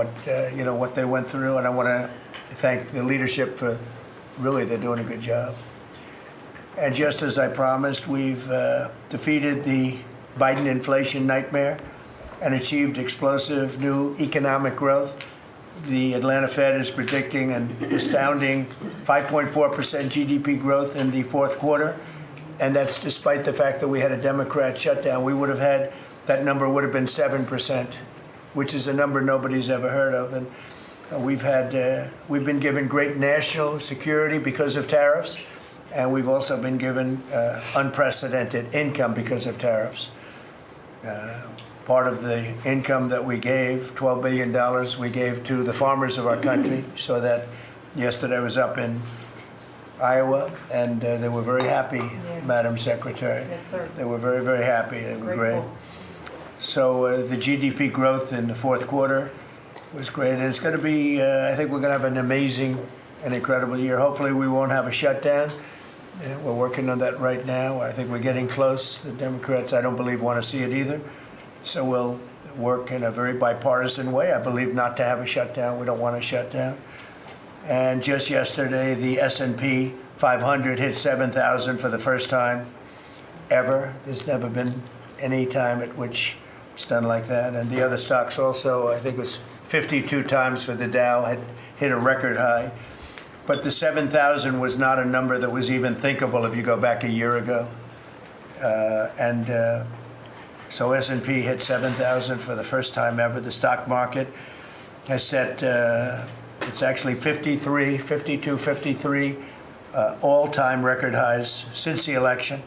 what they went through, and I want to thank the leadership for really they're doing a good job. And just as I promised, we've defeated the Biden inflation nightmare and achieved explosive new economic growth. The Atlanta Fed is predicting an astounding 5.4% GDP growth in the fourth quarter, and that's despite the fact that we had a Democrat shutdown. We would have had, that number would have been 7%, which is a number nobody's ever heard of. And we've been given great national security because of tariffs, and we've also been given unprecedented income because of tariffs. Part of the income that we gave, $12 billion, we gave to the farmers of our country. So that yesterday I was up in Iowa, and they were very happy, Madam Secretary. Yes, sir. They were very, very happy. They were great. So the GDP growth in the fourth quarter was great. And it's going to be, I think we're going to have an amazing and incredible year. Hopefully we won't have a shutdown. We're working on that right now. I think we're getting close. The Democrats, I don't believe, want to see it either. So we'll work in a very bipartisan way. I believe not to have a shutdown. We don't want a shutdown. And just yesterday, the S&P 500 hit 7,000 for the first time ever. There's never been any time at which it's done like that. And the other stocks also, I think it was 52 times for the Dow, had hit a record high. But the 7,000 was not a number that was even thinkable if you go back a year ago. So S&P hit 7,000 for the first time ever. The stock market has set, it's actually 53 all-time record highs since the election,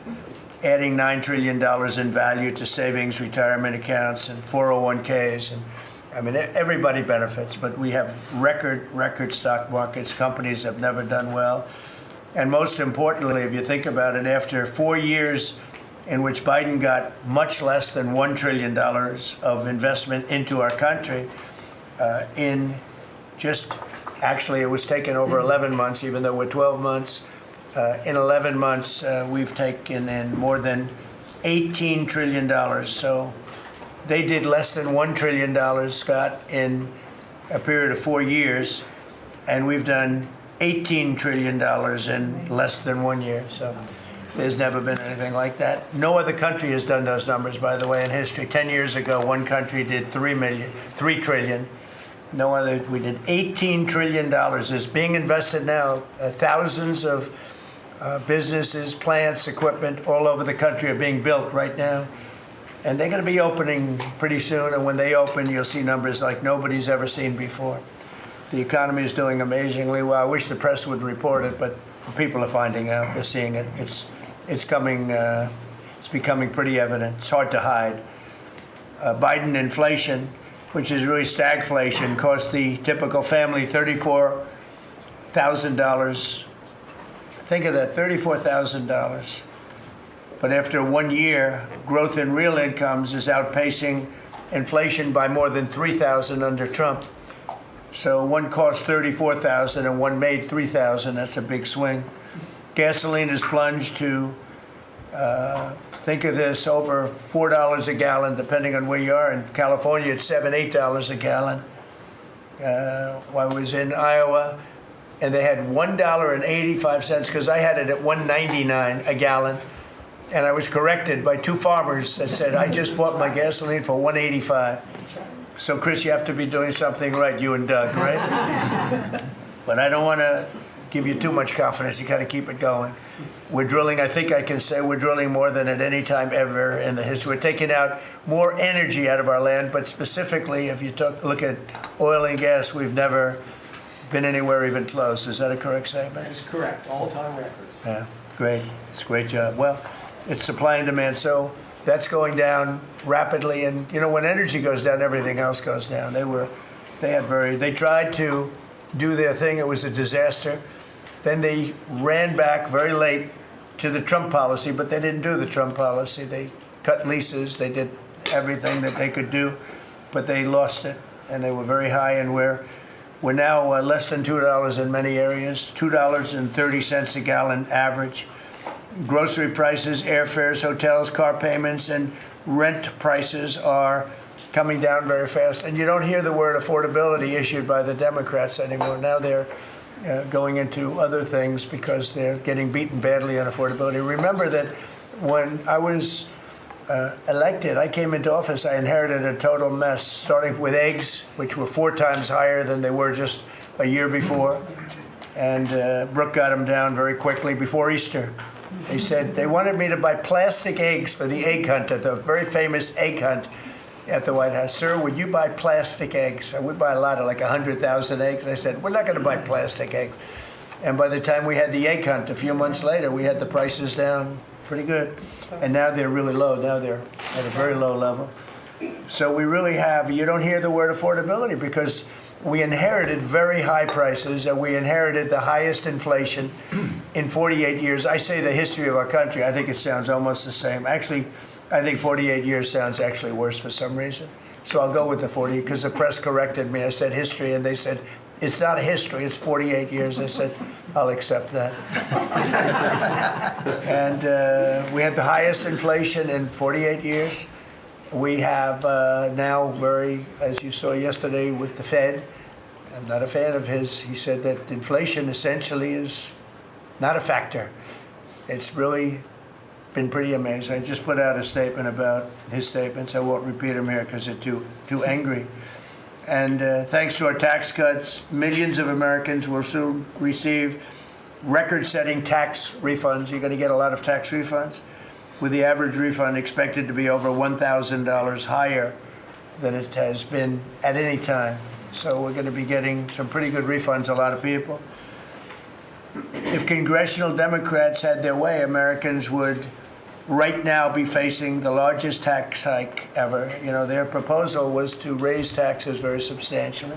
adding $9 trillion in value to savings, retirement accounts, and 401ks. And I mean, everybody benefits, but we have record stock markets. Companies have never done well. And most importantly, if you think about it, after 4 years in which Biden got much less than $1 trillion of investment into our country, actually it was taken over 11 months, even though we're 12 months. In 11 months, we've taken in more than $18 trillion. So they did less than $1 trillion, Scott, in a period of 4 years, and we've done $18 trillion in less than 1 year. So there's never been anything like that. No other country has done those numbers, by the way, in history. 10 years ago, one country did $3 trillion. No other. We did $18 trillion is being invested now. Thousands of businesses, plants, equipment all over the country are being built right now. And they're going to be opening pretty soon. And when they open, you'll see numbers like nobody's ever seen before. The economy is doing amazingly well. I wish the press would report it, but people are finding out. They're seeing it. It's coming. It's becoming pretty evident. It's hard to hide. Biden inflation, which is really stagflation, cost the typical family $34,000. Think of that, $34,000. But after 1 year, growth in real incomes is outpacing inflation by more than $3,000 under Trump. So one cost $34,000 and one made $3,000. That's a big swing. Gasoline has plunged to, think of this, over $4 a gallon, depending on where you are. In California, it's $7, $8 a gallon. I was in Iowa, and they had $1.85, because I had it at $1.99 a gallon. And I was corrected by two farmers that said, I just bought my gasoline for $1.85. So, Chris, you have to be doing something right, you and Doug, right? But I don't want to give you too much confidence. You got to keep it going. We're drilling, I think I can say we're drilling more than at any time ever in the history. We're taking out more energy out of our land, but specifically, if you look at oil and gas, we've never been anywhere even close. Is that a correct statement? That is correct. All-time records. Yeah, great. It's a great job. Well, it's supply and demand. So that's going down rapidly. And, you know, when energy goes down, everything else goes down. They tried to do their thing. It was a disaster. Then they ran back very late to the Trump policy, but they didn't do the Trump policy. They cut leases. They did everything that they could do, but they lost it. And they were very high. And we're now less than $2 in many areas, $2.30 a gallon average. Grocery prices, airfares, hotels, car payments, and rent prices are coming down very fast. And you don't hear the word affordability issued by the Democrats anymore. Now they're going into other things because they're getting beaten badly on affordability. Remember that when I was elected, I came into office, I inherited a total mess, starting with eggs, which were 4 times higher than they were just a year before. And Brooke got them down very quickly before Easter. They said they wanted me to buy plastic eggs for the egg hunt, at the very famous egg hunt at the White House. Sir, would you buy plastic eggs? I would buy a lot, of like 100,000 eggs. I said, we're not going to buy plastic eggs. And by the time we had the egg hunt, a few months later, we had the prices down pretty good. And now they're really low. Now they're at a very low level. So we really have, you don't hear the word affordability because we inherited very high prices and we inherited the highest inflation in 48 years. I say the history of our country. I think it sounds almost the same. Actually, I think 48 years sounds actually worse for some reason. So I'll go with the 40 because the press corrected me. I said history and they said, it's not history, it's 48 years. I said, I'll accept that. And we had the highest inflation in 48 years. We have now as you saw yesterday with the Fed, I'm not a fan of his, he said that inflation essentially is not a factor. It's really been pretty amazing. I just put out a statement about his statements. I won't repeat them here because they're too angry. And thanks to our tax cuts, millions of Americans will soon receive record-setting tax refunds. You're going to get a lot of tax refunds, with the average refund expected to be over $1,000 higher than it has been at any time. So we're going to be getting some pretty good refunds, a lot of people. If congressional Democrats had their way, Americans would right now be facing the largest tax hike ever. You know, their proposal was to raise taxes very substantially.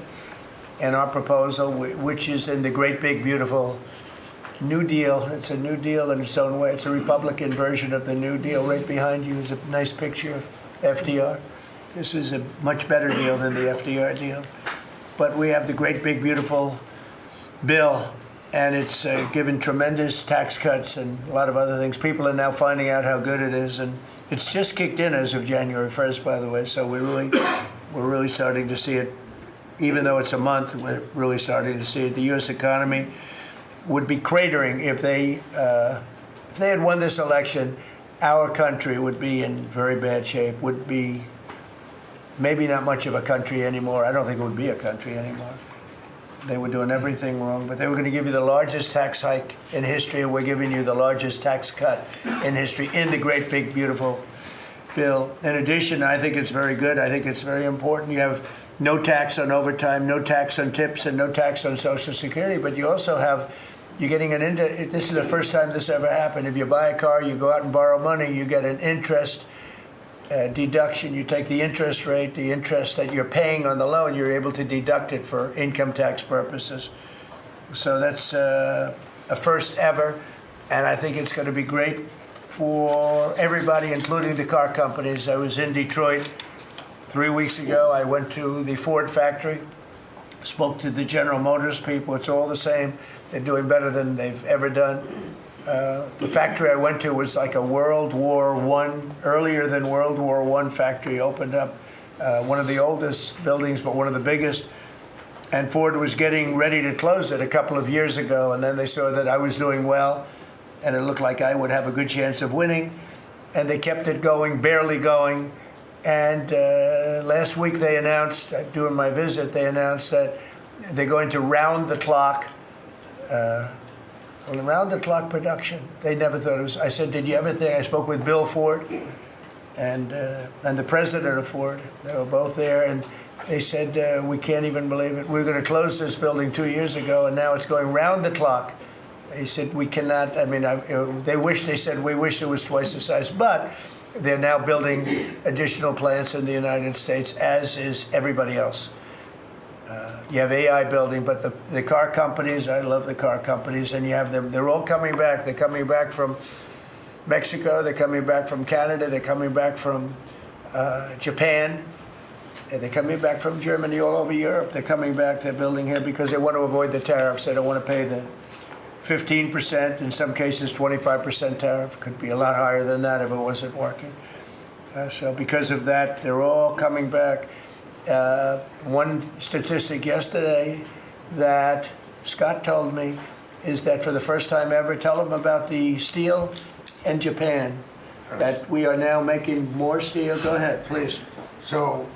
And our proposal, which is in the great, big, beautiful New Deal, it's a New Deal in its own way. It's a Republican version of the New Deal. Right behind you is a nice picture of FDR. This is a much better deal than the FDR deal. But we have the great, big, beautiful bill. And it's given tremendous tax cuts and a lot of other things. People are now finding out how good it is, and it's just kicked in as of January 1st, by the way. So we're really starting to see it. Even though it's a month, we're really starting to see it. The U.S. economy would be cratering if they had won this election. Our country would be in very bad shape. Would be maybe not much of a country anymore. I don't think it would be a country anymore. They were doing everything wrong, but they were going to give you the largest tax hike in history, and we're giving you the largest tax cut in history in the great, big, beautiful bill. In addition, I think it's very good. I think it's very important. You have no tax on overtime, no tax on tips, and no tax on Social Security, but you also have, you're getting this is the first time this ever happened. If you buy a car, you go out and borrow money, you get an interest deduction. You take the interest rate, the interest that you're paying on the loan, you're able to deduct it for income tax purposes. So that's a first ever, and I think it's going to be great for everybody, including the car companies. I was in Detroit 3 weeks ago. I went to the Ford factory, spoke to the General Motors people. It's all the same. They're doing better than they've ever done. The factory I went to was like a World War I, earlier than World War I factory, opened up. One of the oldest buildings, but one of the biggest. And Ford was getting ready to close it a couple of years ago, and then they saw that I was doing well, and it looked like I would have a good chance of winning. And they kept it going, barely going. And last week they announced, during my visit, they announced that they're going to round the clock production. They never thought it was. I said, did you ever think? I spoke with Bill Ford and the president of Ford. They were both there, and they said, we can't even believe it. We were going to close this building 2 years ago, and now it's going round the clock. They said, we cannot. I mean, they said, we wish it was twice the size. But they're now building additional plants in the United States, as is everybody else. You have AI building, but the car companies, I love the car companies, and you have them, they're all coming back. They're coming back from Mexico, they're coming back from Canada, they're coming back from Japan, and they're coming back from Germany, all over Europe. They're coming back, they're building here because they want to avoid the tariffs. They don't want to pay the 15%, in some cases 25% tariff. Could be a lot higher than that if it wasn't working. So because of that, they're all coming back. One statistic yesterday that Scott told me is that for the first time ever, tell them about the steel in Japan, that we are now making more steel. Go ahead, please. So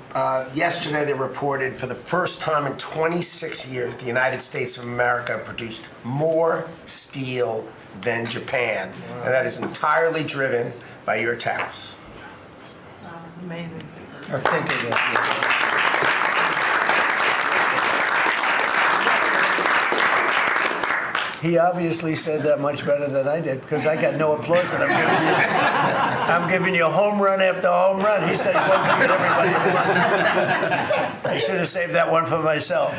yesterday they reported for the first time in 26 years, the United States of America produced more steel than Japan. And that is entirely driven by your tariffs. Amazing. Or think of it. He obviously said that much better than I did because I got no applause that I'm giving you home run after home run. He says one thing and everybody I should have saved that one for myself.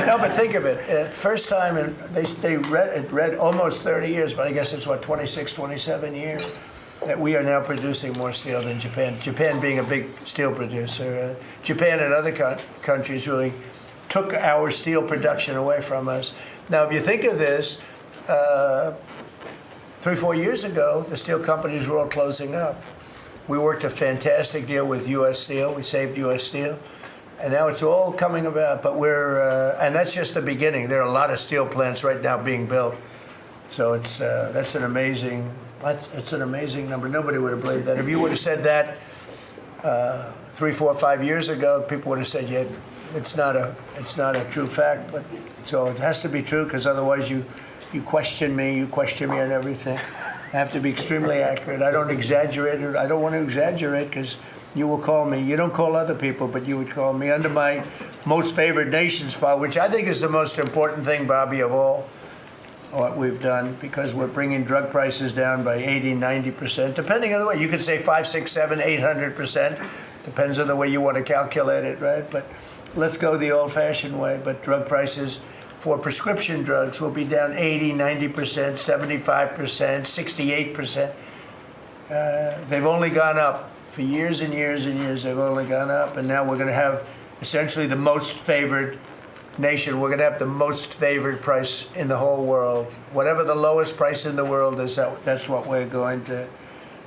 No, but think of it. First time, and they read almost 30 years, but I guess it's what, 26, 27 years that we are now producing more steel than Japan. Japan being a big steel producer. Japan and other countries really took our steel production away from us. Now, if you think of this, 3-4 years ago, the steel companies were all closing up. We worked a fantastic deal with U.S. Steel. We saved U.S. Steel. And now it's all coming about. But and that's just the beginning. There are a lot of steel plants right now being built. So that's an amazing number. Nobody would have believed that. If you would have said that 3, 4, 5 years ago, people would have said, yeah, it's not a true fact. But so it has to be true because otherwise you question me on everything. I have to be extremely accurate. I don't exaggerate it. I don't want to exaggerate because you will call me. You don't call other people, but you would call me under my most favored nations policy, which I think is the most important thing, Bobby, of all what we've done, because we're bringing drug prices down by 80, 90%, depending on the way. You could say 5, 6, 7, 800%. Depends on the way you want to calculate it, right? But let's go the old-fashioned way. But drug prices for prescription drugs will be down 80, 90%, 75%, 68%. They've only gone up for years and years and years. They've only gone up, and now we're going to have essentially the most favored nation. We're going to have the most favored price in the whole world. Whatever the lowest price in the world is, that's what we're going to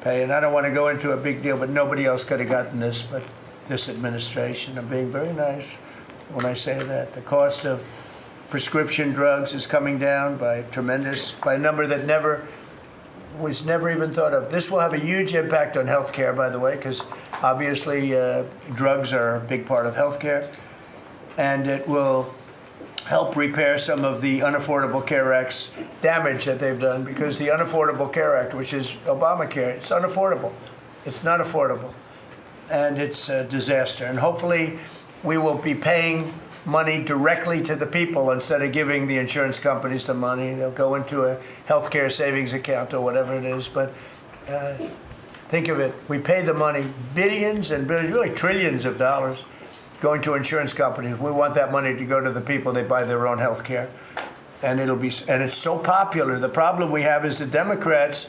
pay. And I don't want to go into a big deal, but nobody else could have gotten this but this administration. I'm being very nice when I say that. The cost of prescription drugs is coming down by a number that was never even thought of. This will have a huge impact on healthcare, by the way, because obviously drugs are a big part of healthcare, and it will help repair some of the Unaffordable Care Act's damage that they've done, because the Unaffordable Care Act, which is Obamacare, it's unaffordable. It's not affordable, and it's a disaster. And hopefully we will be paying money directly to the people instead of giving the insurance companies the money. They'll go into a healthcare savings account or whatever it is. But think of it. We pay the money, billions and billions, really trillions of dollars going to insurance companies. We want that money to go to the people. They buy their own healthcare. And it's so popular. The problem we have is the Democrats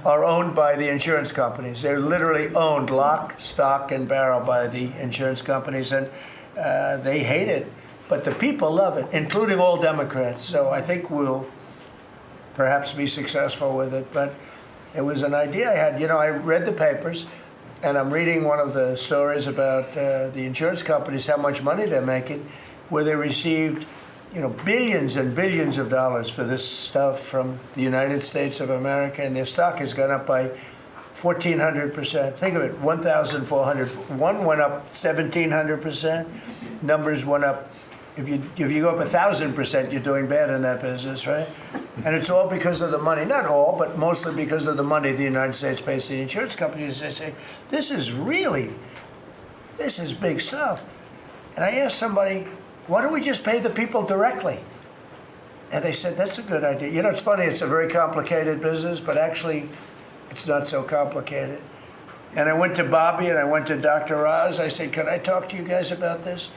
are owned by the insurance companies. They're literally owned lock, stock, and barrel by the insurance companies. And they hate it. But the people love it, including all Democrats. So I think we'll perhaps be successful with it. But it was an idea I had. I read the papers, and I'm reading one of the stories about the insurance companies, how much money they're making, where they received, billions and billions of dollars for this stuff from the United States of America, and their stock has gone up by 1,400%. Think of it, 1,400. One went up 1,700%. Numbers went up. If you go up 1,000%, you're doing bad in that business, right? And it's all because of the money. Not all, but mostly because of the money the United States pays to the insurance companies. They say, this is big stuff. And I asked somebody, why don't we just pay the people directly? And they said, that's a good idea. It's funny, it's a very complicated business, but actually it's not so complicated. And I went to Bobby and I went to Dr. Oz. I said, can I talk to you guys about this?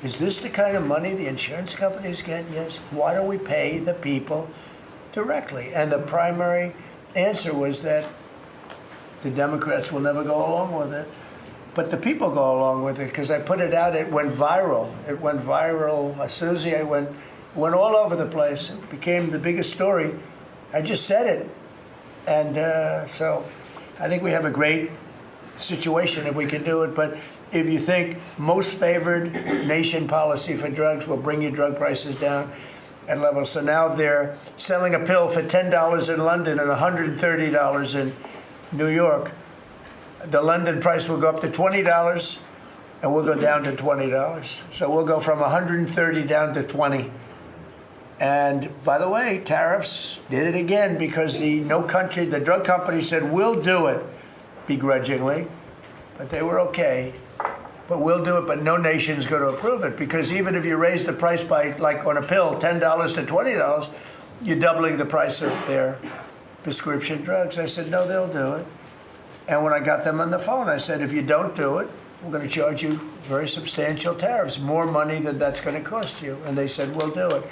Is this the kind of money the insurance companies get? Yes. Why don't we pay the people directly? And the primary answer was that the Democrats will never go along with it. But the people go along with it because I put it out. It went viral. Susie, I went all over the place. It became the biggest story. I just said it. And so I think we have a great situation if we can do it. But if you think most favored nation policy for drugs will bring your drug prices down at levels. So now if they're selling a pill for $10 in London and $130 in New York, the London price will go up to $20 and we'll go down to $20. So we'll go from 130 down to 20. And by the way, tariffs did it again because the drug company said, we'll do it begrudgingly, but they were okay. But we'll do it, but no nation's going to approve it because even if you raise the price by, like on a pill, $10 to $20, you're doubling the price of their prescription drugs. I said, no, they'll do it. And when I got them on the phone, I said, if you don't do it, we're going to charge you very substantial tariffs, more money than that's going to cost you. And they said, we'll do it.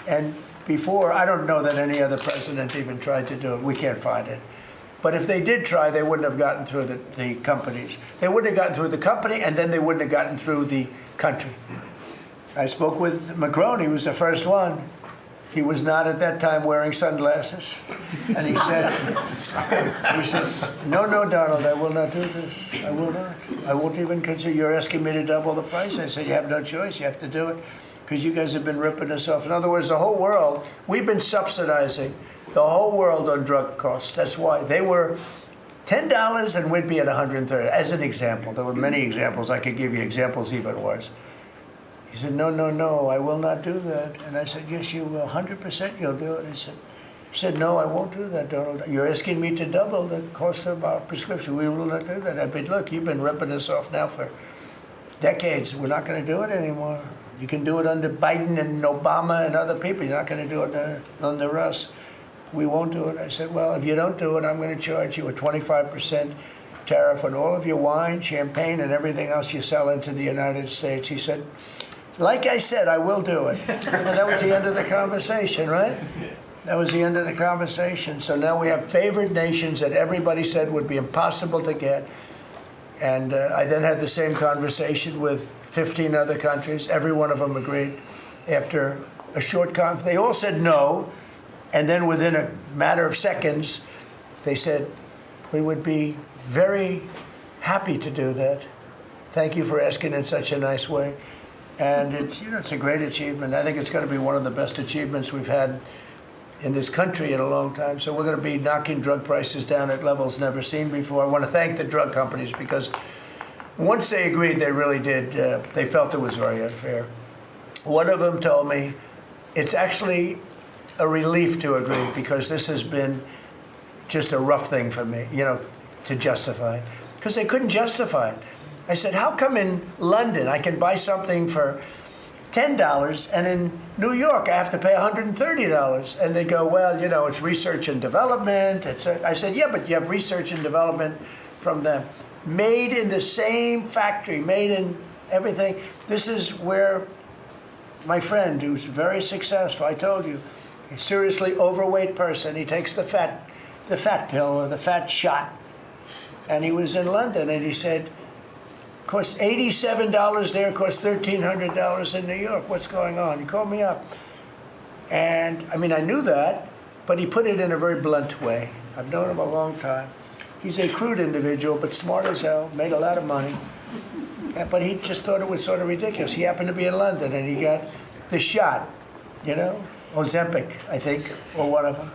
And before, I don't know that any other president even tried to do it. We can't find it. But if they did try, they wouldn't have gotten through the companies. They wouldn't have gotten through the company, and then they wouldn't have gotten through the country. I spoke with Macron. He was the first one. He was not at that time wearing sunglasses. And he said, no, Donald, I will not do this. I will not. I won't even consider. You're asking me to double the price. I said, you have no choice. You have to do it because you guys have been ripping us off. In other words, the whole world, we've been subsidizing the whole world on drug costs. That's why they were $10 and we'd be at 130. As an example, there were many examples. I could give you examples even worse. He said, no, I will not do that. And I said, yes, you will. 100% you'll do it. He said, no, I won't do that, Donald. You're asking me to double the cost of our prescription. We will not do that. I said, look, you've been ripping us off now for decades. We're not going to do it anymore. You can do it under Biden and Obama and other people. You're not going to do it under us. We won't do it. I said, well, if you don't do it, I'm going to charge you a 25% tariff on all of your wine, champagne, and everything else you sell into the United States. He said, like I said, I will do it. And that was the end of the conversation, right? That was the end of the conversation. So now we have favored nations that everybody said would be impossible to get. And I then had the same conversation with 15 other countries. Every one of them agreed. After a short conference, they all said no. And then within a matter of seconds, they said, we would be very happy to do that. Thank you for asking in such a nice way. And it's a great achievement. I think it's going to be one of the best achievements we've had in this country in a long time. So we're going to be knocking drug prices down at levels never seen before. I want to thank the drug companies because once they agreed, they really did. They felt it was very unfair. One of them told me it's actually a relief to agree because this has been just a rough thing for me, to justify it. Because they couldn't justify it. I said, how come in London I can buy something for $10 and in New York I have to pay $130? And they go, well, it's research and development. I said, yeah, but you have research and development from them. Made in the same factory, made in everything. This is where my friend, who's very successful, I told you, a seriously overweight person, he takes the fat pill or the fat shot. And he was in London and he said, costs $87 there, costs $1,300 in New York. What's going on? He called me up. And, I knew that, but he put it in a very blunt way. I've known him a long time. He's a crude individual, but smart as hell, made a lot of money. But he just thought it was sort of ridiculous. He happened to be in London, and he got the shot, Ozempic, I think, or one of them.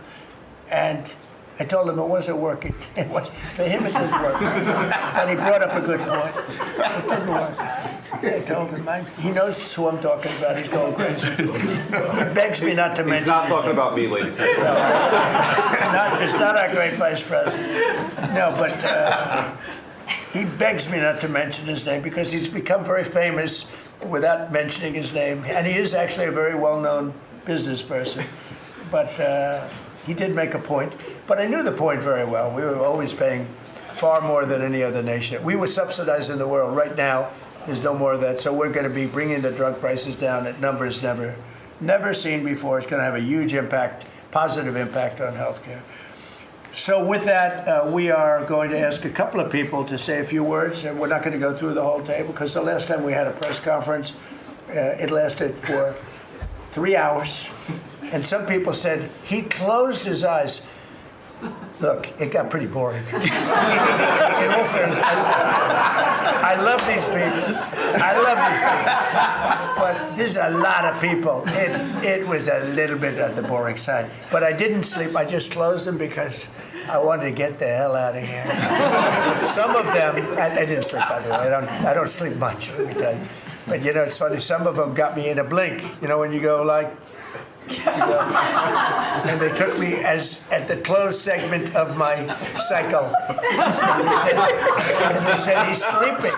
And I told him it wasn't working. For him, it didn't work. And he brought up a good point. It didn't work. I told him, he knows who I'm talking about. He's going crazy. He begs me not to mention. He's not talking about me, ladies and gentlemen. It's not our great vice president. No, but he begs me not to mention his name because he's become very famous without mentioning his name. And he is actually a very well-known business person. But he did make a point. But I knew the point very well. We were always paying far more than any other nation. We were subsidizing the world. Right now, there's no more of that. So we're going to be bringing the drug prices down at numbers never seen before. It's going to have a huge impact, positive impact on healthcare. So with that, we are going to ask a couple of people to say a few words. And we're not going to go through the whole table because the last time we had a press conference, it lasted for 3 hours. And some people said he closed his eyes. Look, it got pretty boring. In all fairness, I love these people. But there's a lot of people. It was a little bit on the boring side. But I didn't sleep. I just closed them because I wanted to get the hell out of here. Some of them, I didn't sleep, by the way. I don't sleep much, let me tell you. But you know, it's funny. Some of them got me in a blink. You know, when you go like. And they took me as at the closed segment of my cycle. And they said he's sleeping.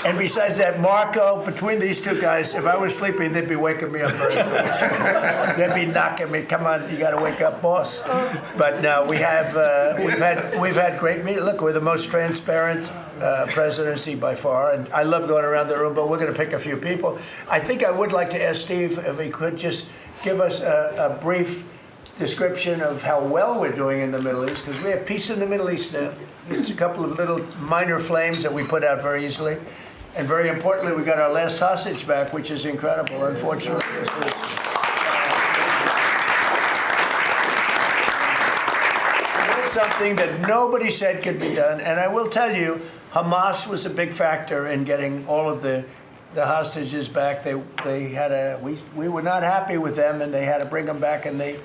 And besides that, Marco, between these two guys, if I was sleeping, they'd be waking me up very fast. They'd be knocking me. Come on, you got to wake up, boss. But no, we've had great meetings. Look, we're the most transparent presidency by far, and I love going around the room. But we're going to pick a few people. I think I would like to ask Steve if he could just give us a brief description of how well we're doing in the Middle East, because we have peace in the Middle East now. Just a couple of little minor flames that we put out very easily. And very importantly, we got our last hostage back, which is incredible. Unfortunately, this was something that nobody said could be done. And I will tell you, Hamas was a big factor in getting all of the hostages back. We were not happy with them, and they had to bring them back, and they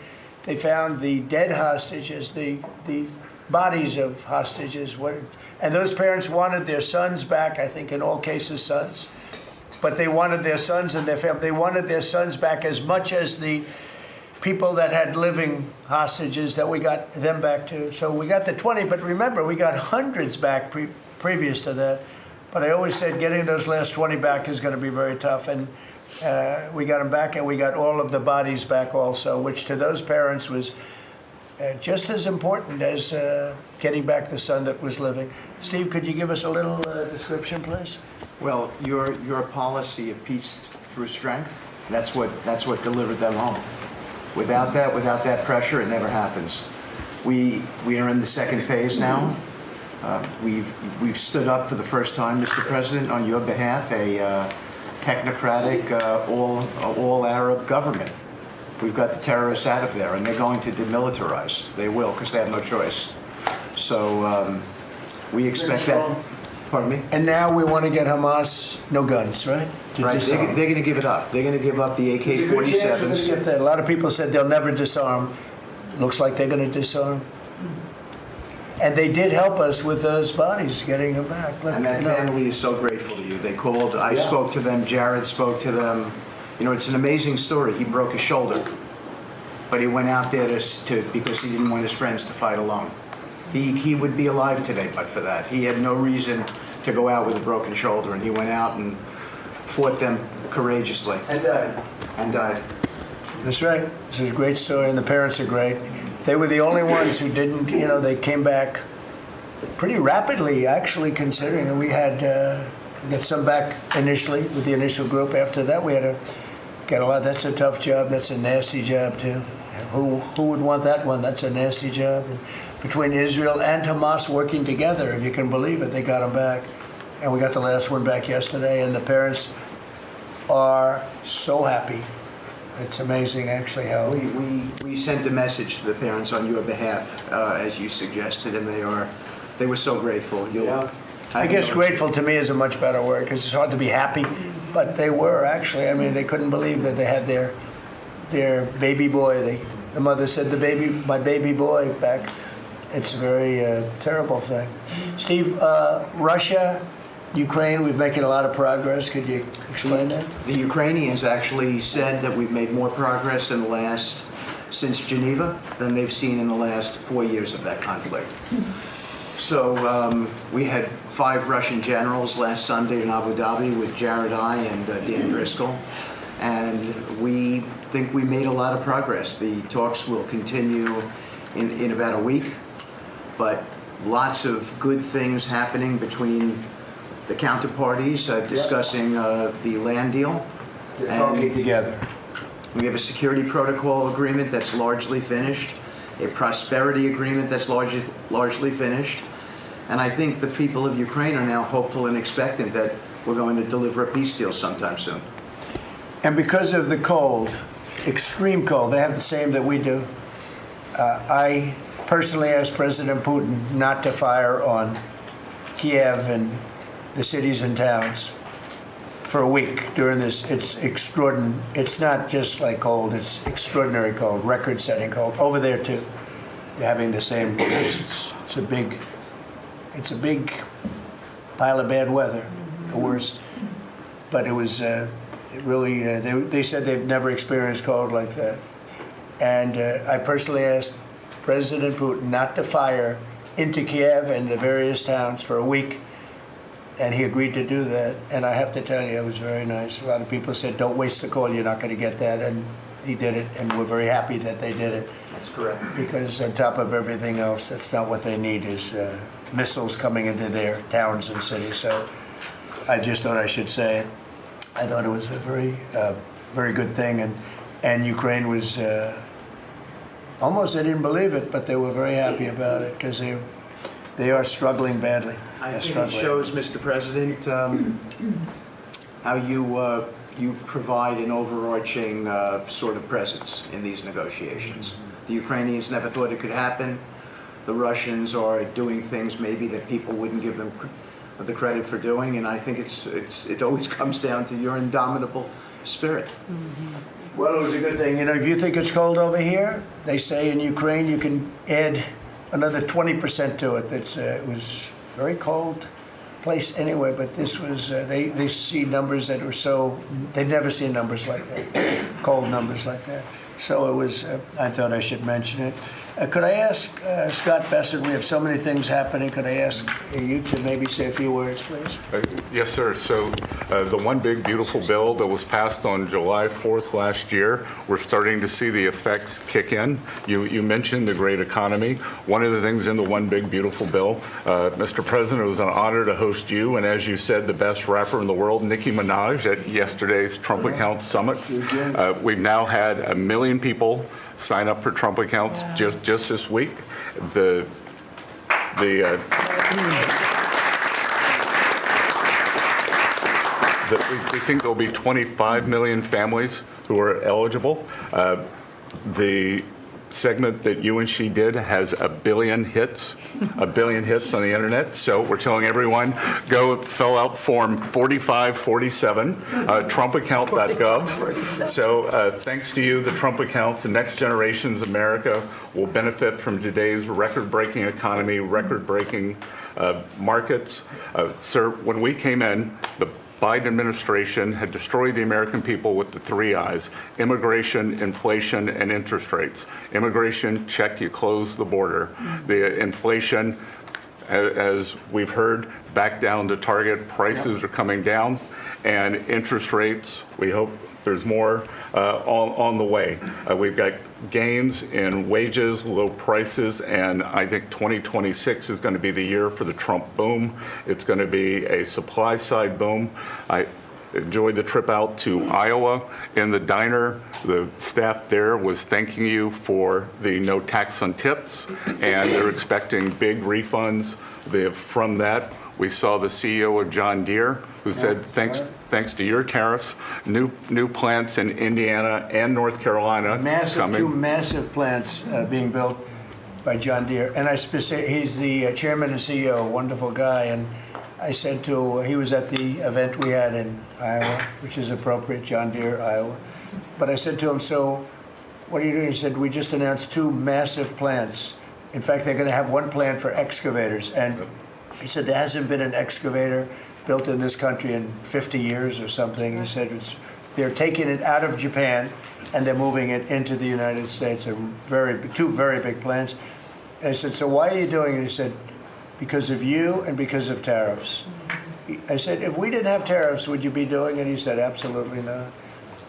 found the dead hostages, the bodies of hostages, and those parents wanted their sons back. I think in all cases sons, but they wanted their sons and their family. They wanted their sons back as much as the people that had living hostages that we got them back to. So we got the 20, but remember we got hundreds back previous to that. But I always said getting those last 20 back is going to be very tough. And we got them back, and we got all of the bodies back also, which to those parents was just as important as getting back the son that was living. Steve, could you give us a little description, please? Well, your policy of peace through strength, that's what delivered them home. Without that pressure, it never happens. We are in the second phase now. We've stood up for the first time, Mr. President, on your behalf, a technocratic, all Arab government. We've got the terrorists out of there, and they're going to demilitarize. They will, because they have no choice. So we expect that. Pardon me? And now we want to get Hamas no guns, right? Right. They're going to give it up. They're going to give up the AK-47s. A lot of people said they'll never disarm. Looks like they're going to disarm. And they did help us with those bodies, getting them back. Look, and that family is so grateful to you. They called. I spoke to them. Jared spoke to them. You know, it's an amazing story. He broke his shoulder, but he went out there because he didn't want his friends to fight alone. He would be alive today, but for that. He had no reason to go out with a broken shoulder, and he went out and fought them courageously. And died. That's right. This is a great story, and the parents are great. They were the only ones who didn't, they came back pretty rapidly, actually, considering. And we had get some back initially with the initial group. After that, we had to get a lot. That's a tough job. That's a nasty job, too. Who would want that one? That's a nasty job. And between Israel and Hamas working together, if you can believe it, they got them back. And we got the last one back yesterday, and the parents are so happy. It's amazing, actually, how we sent a message to the parents on your behalf, as you suggested, and they were so grateful. I guess grateful to me is a much better word, because it's hard to be happy, but they were actually. I mean, they couldn't believe that they had their baby boy. The mother said, my baby boy back. It's a very terrible thing. Steve, Russia, Ukraine, we're making a lot of progress. Could you explain that? The Ukrainians actually said that we've made more progress since Geneva than they've seen in the last 4 years of that conflict. So we had 5 Russian generals last Sunday in Abu Dhabi with Jared and Dan Driscoll, and we think we made a lot of progress. The talks will continue in about a week, but lots of good things happening between the counterparties discussing the land deal. They're talking together. We have a security protocol agreement that's largely finished, a prosperity agreement that's largely finished, and I think the people of Ukraine are now hopeful and expectant that we're going to deliver a peace deal sometime soon. And because of the cold, extreme cold, they have the same that we do. I personally asked President Putin not to fire on Kiev and the cities and towns for a week during this. It's extraordinary. It's not just like cold, it's extraordinary cold, record-setting cold. Over there, too, you're having the same. It's a big pile of bad weather, the worst. But it was, it really, they said they've never experienced cold like that. And I personally asked President Putin not to fire into Kiev and the various towns for a week. And he agreed to do that. And I have to tell you, it was very nice. A lot of people said, don't waste the call, you're not going to get that. And he did it, and we're very happy that they did it. That's correct. Because on top of everything else, that's not what they need, is missiles coming into their towns and cities. So I just thought I should say it. I thought it was a very good thing. And Ukraine was, almost they didn't believe it, but they were very happy about it because they are struggling badly. I They're think it struggling. shows, Mr. President, how you provide an overarching sort of presence in these negotiations. The Ukrainians never thought it could happen. The Russians are doing things maybe that people wouldn't give them the credit for doing, and I think it always comes down to your indomitable spirit. Well, it was a good thing. You know, if you think it's cold over here, they say in Ukraine you can add another 20% to it. It was a very cold place anyway, but this was, they see numbers that were so, they'd never seen numbers like that, cold numbers like that. So it was, I thought I should mention it. Could I ask Scott Bessent, we have so many things happening, could I ask you to maybe say a few words, please? Yes, sir. So the One Big Beautiful Bill that was passed on July 4th last year, we're starting to see the effects kick in. You mentioned the great economy. One of the things in the One Big Beautiful Bill, Mr. President, it was an honor to host you, and as you said, the best rapper in the world, Nicki Minaj, at yesterday's Trump Accounts Summit. We've now had 1 million people sign up for Trump accounts just this week. We think there'll be 25 million families who are eligible. The segment that you and she did has 1 billion hits, 1 billion hits on the internet. So we're telling everyone, go fill out form 4547, trumpaccount.gov. So thanks to you, the Trump accounts, the next generation's America will benefit from today's record-breaking economy, record-breaking markets. Sir, when we came in, the Biden administration had destroyed the American people with the 3 I's: immigration, inflation, and interest rates. Immigration, check, you close the border. The inflation, as we've heard, back down to target. Prices are coming down. And interest rates, we hope there's more on the way. We've got gains in wages, low prices, and I think 2026 is going to be the year for the Trump boom. It's going to be a supply side boom. I enjoyed the trip out to Iowa. In the diner, the staff there was thanking you for the no tax on tips, and they're expecting big refunds from that. We saw the CEO of John Deere, who said, thanks to your tariffs, new plants in Indiana and North Carolina coming. Two massive plants being built by John Deere. And he's the chairman and CEO, a wonderful guy. And I said he was at the event we had in Iowa, which is appropriate, John Deere, Iowa. But I said to him, so what are you doing? He said, we just announced 2 massive plants. In fact, they're going to have 1 plant for excavators. And he said, there hasn't been an excavator built in this country in 50 years or something. He said they're taking it out of Japan and they're moving it into the United States. They're 2 very big plants. And I said, so why are you doing it? He said, because of you and because of tariffs. I said, if we didn't have tariffs, would you be doing it? He said, absolutely not.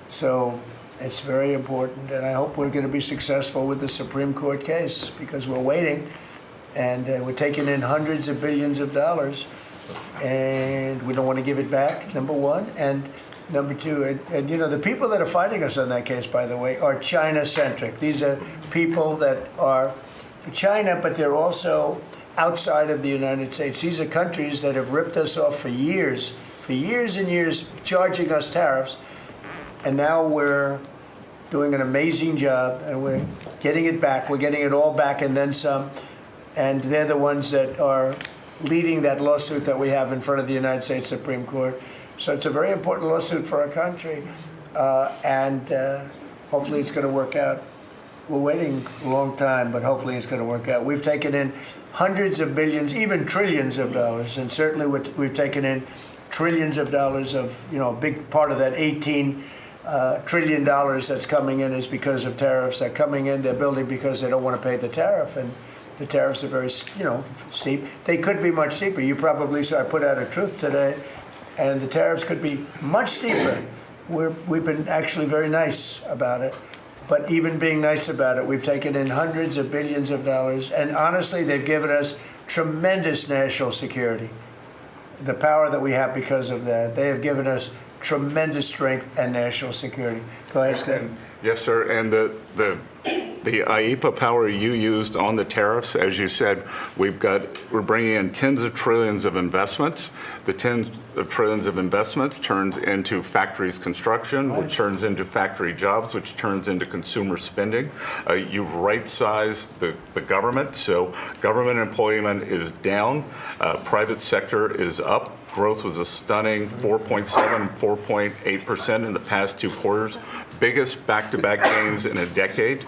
So it's very important, and I hope we're going to be successful with the Supreme Court case, because we're waiting, and we're taking in hundreds of billions of dollars, and we don't want to give it back, number one. And number two, and you know, the people that are fighting us on that case, by the way, are China-centric. These are people that are for China, but they're also outside of the United States. These are countries that have ripped us off for years and years, charging us tariffs, and now we're doing an amazing job, and we're getting it back. We're getting it all back and then some. And they're the ones that are leading that lawsuit that we have in front of the United States Supreme Court. So it's a very important lawsuit for our country, and hopefully it's going to work out. We're waiting a long time, but hopefully it's going to work out. We've taken in hundreds of billions, even trillions of dollars, and certainly we've taken in trillions of dollars of, a big part of that $18 trillion that's coming in is because of tariffs. They're coming in, they're building because they don't want to pay the tariff, and the tariffs are very, steep. They could be much steeper. You probably saw I put out a truth today, and the tariffs could be much steeper. We've been actually very nice about it. But even being nice about it, we've taken in hundreds of billions of dollars, and honestly, they've given us tremendous national security. The power that we have because of that, they have given us tremendous strength and national security. Go ahead, Scott. Yes, sir. And the IEPA power you used on the tariffs, as you said, we're bringing in tens of trillions of investments. The tens of trillions of investments turns into factories construction, which turns into factory jobs, which turns into consumer spending. You've right-sized the government, so government employment is down, private sector is up. Growth was a stunning 4.7, 4.8% in the past 2 quarters, biggest back-to-back gains in a decade.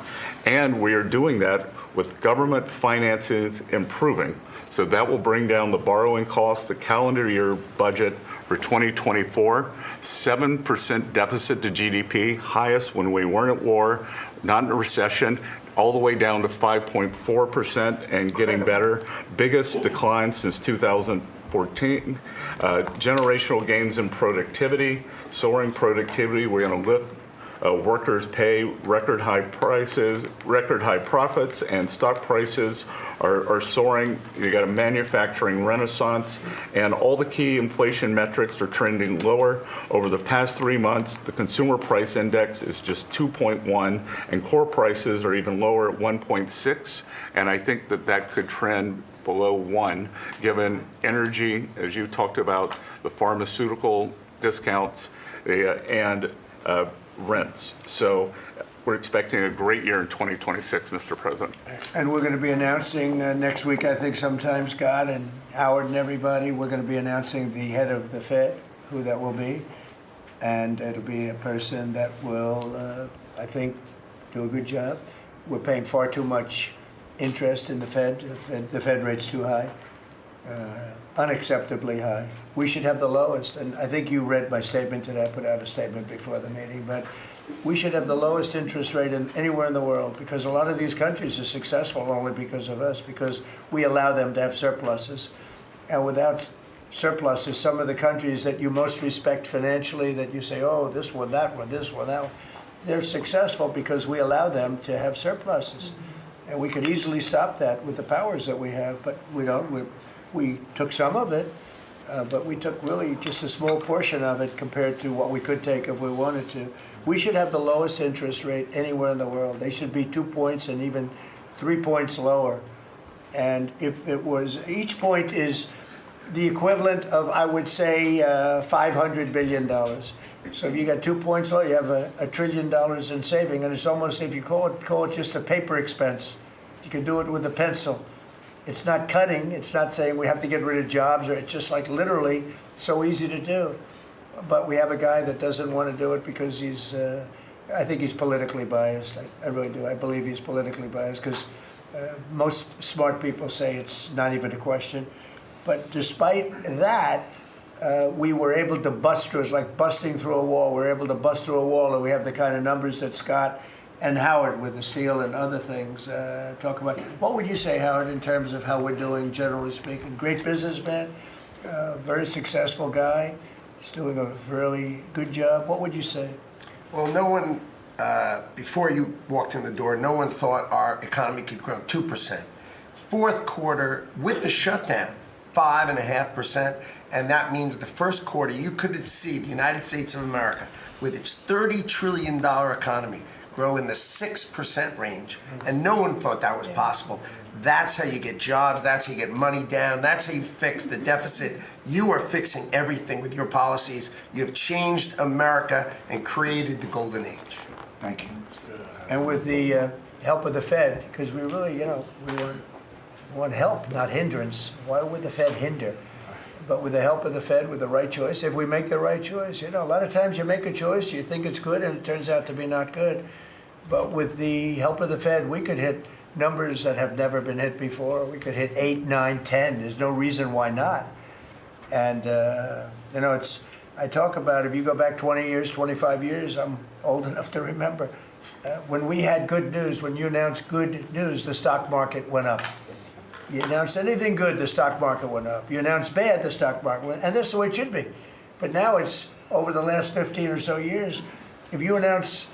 And we are doing that with government finances improving. So that will bring down the borrowing costs, the calendar year budget for 2024, 7% deficit to GDP, highest when we weren't at war, not in a recession, all the way down to 5.4% and getting better. Biggest decline since 2014. Generational gains in productivity, soaring productivity. We're going to lift workers' pay, record high prices, record high profits, and stock prices are soaring. You got a manufacturing renaissance, and all the key inflation metrics are trending lower. Over the past 3 months, the consumer price index is just 2.1, and core prices are even lower at 1.6, and I think that could trend below 1, given energy, as you talked about, the pharmaceutical discounts, and rents. So we're expecting a great year in 2026, Mr. President. And we're going to be announcing next week, I think sometime, Scott and Howard and everybody, we're going to be announcing the head of the Fed, who that will be. And it'll be a person that will, I think, do a good job. We're paying far too much interest in the Fed. The Fed rate's too high, unacceptably high. We should have the lowest, and I think you read my statement today. I put out a statement before the meeting, but we should have the lowest interest rate anywhere in the world, because a lot of these countries are successful only because of us, because we allow them to have surpluses. And without surpluses, some of the countries that you most respect financially, that you say, oh, this one, that one, this one, that one, they're successful because we allow them to have surpluses. And we could easily stop that with the powers that we have, but we don't. We took some of it, but we took really just a small portion of it compared to what we could take if we wanted to. We should have the lowest interest rate anywhere in the world. They should be 2 points and even 3 points lower. And if it was, each point is the equivalent of, I would say, $500 billion. So if you got 2 points low, you have $1 trillion in saving, and it's almost, if you call it just a paper expense. You can do it with a pencil. It's not cutting. It's not saying we have to get rid of jobs, or it's just like literally so easy to do. But we have a guy that doesn't want to do it because he's, I think he's politically biased. I really do. I believe he's politically biased because most smart people say it's not even a question. But despite that, we were able to bust through. It's like busting through a wall. We're able to bust through a wall, and we have the kind of numbers that Scott and Howard with the steel and other things talk about. What would you say, Howard, in terms of how we're doing, generally speaking? Great businessman, very successful guy. He's doing a really good job. What would you say? Well, no one, before you walked in the door, no one thought our economy could grow 2%. Fourth quarter, with the shutdown, 5.5%, and that means the first quarter, you could see the United States of America, with its $30 trillion economy, grow in the 6% range, and no one thought that was possible. That's how you get jobs, that's how you get money down, that's how you fix the deficit. You are fixing everything with your policies. You have changed America and created the golden age. Thank you. And with the help of the Fed, because we really, we want help, not hindrance. Why would the Fed hinder? But with the help of the Fed, with the right choice, if we make the right choice, a lot of times you make a choice, you think it's good, and it turns out to be not good. But with the help of the Fed, we could hit numbers that have never been hit before. We could hit 8, 9, 10. There's no reason why not. And, I talk about, if you go back 20 years, 25 years, I'm old enough to remember, when we had good news, when you announced good news, the stock market went up. You announced anything good, the stock market went up. You announced bad, the stock market went up. And that's the way it should be. But now it's, over the last 15 or so years, if you announce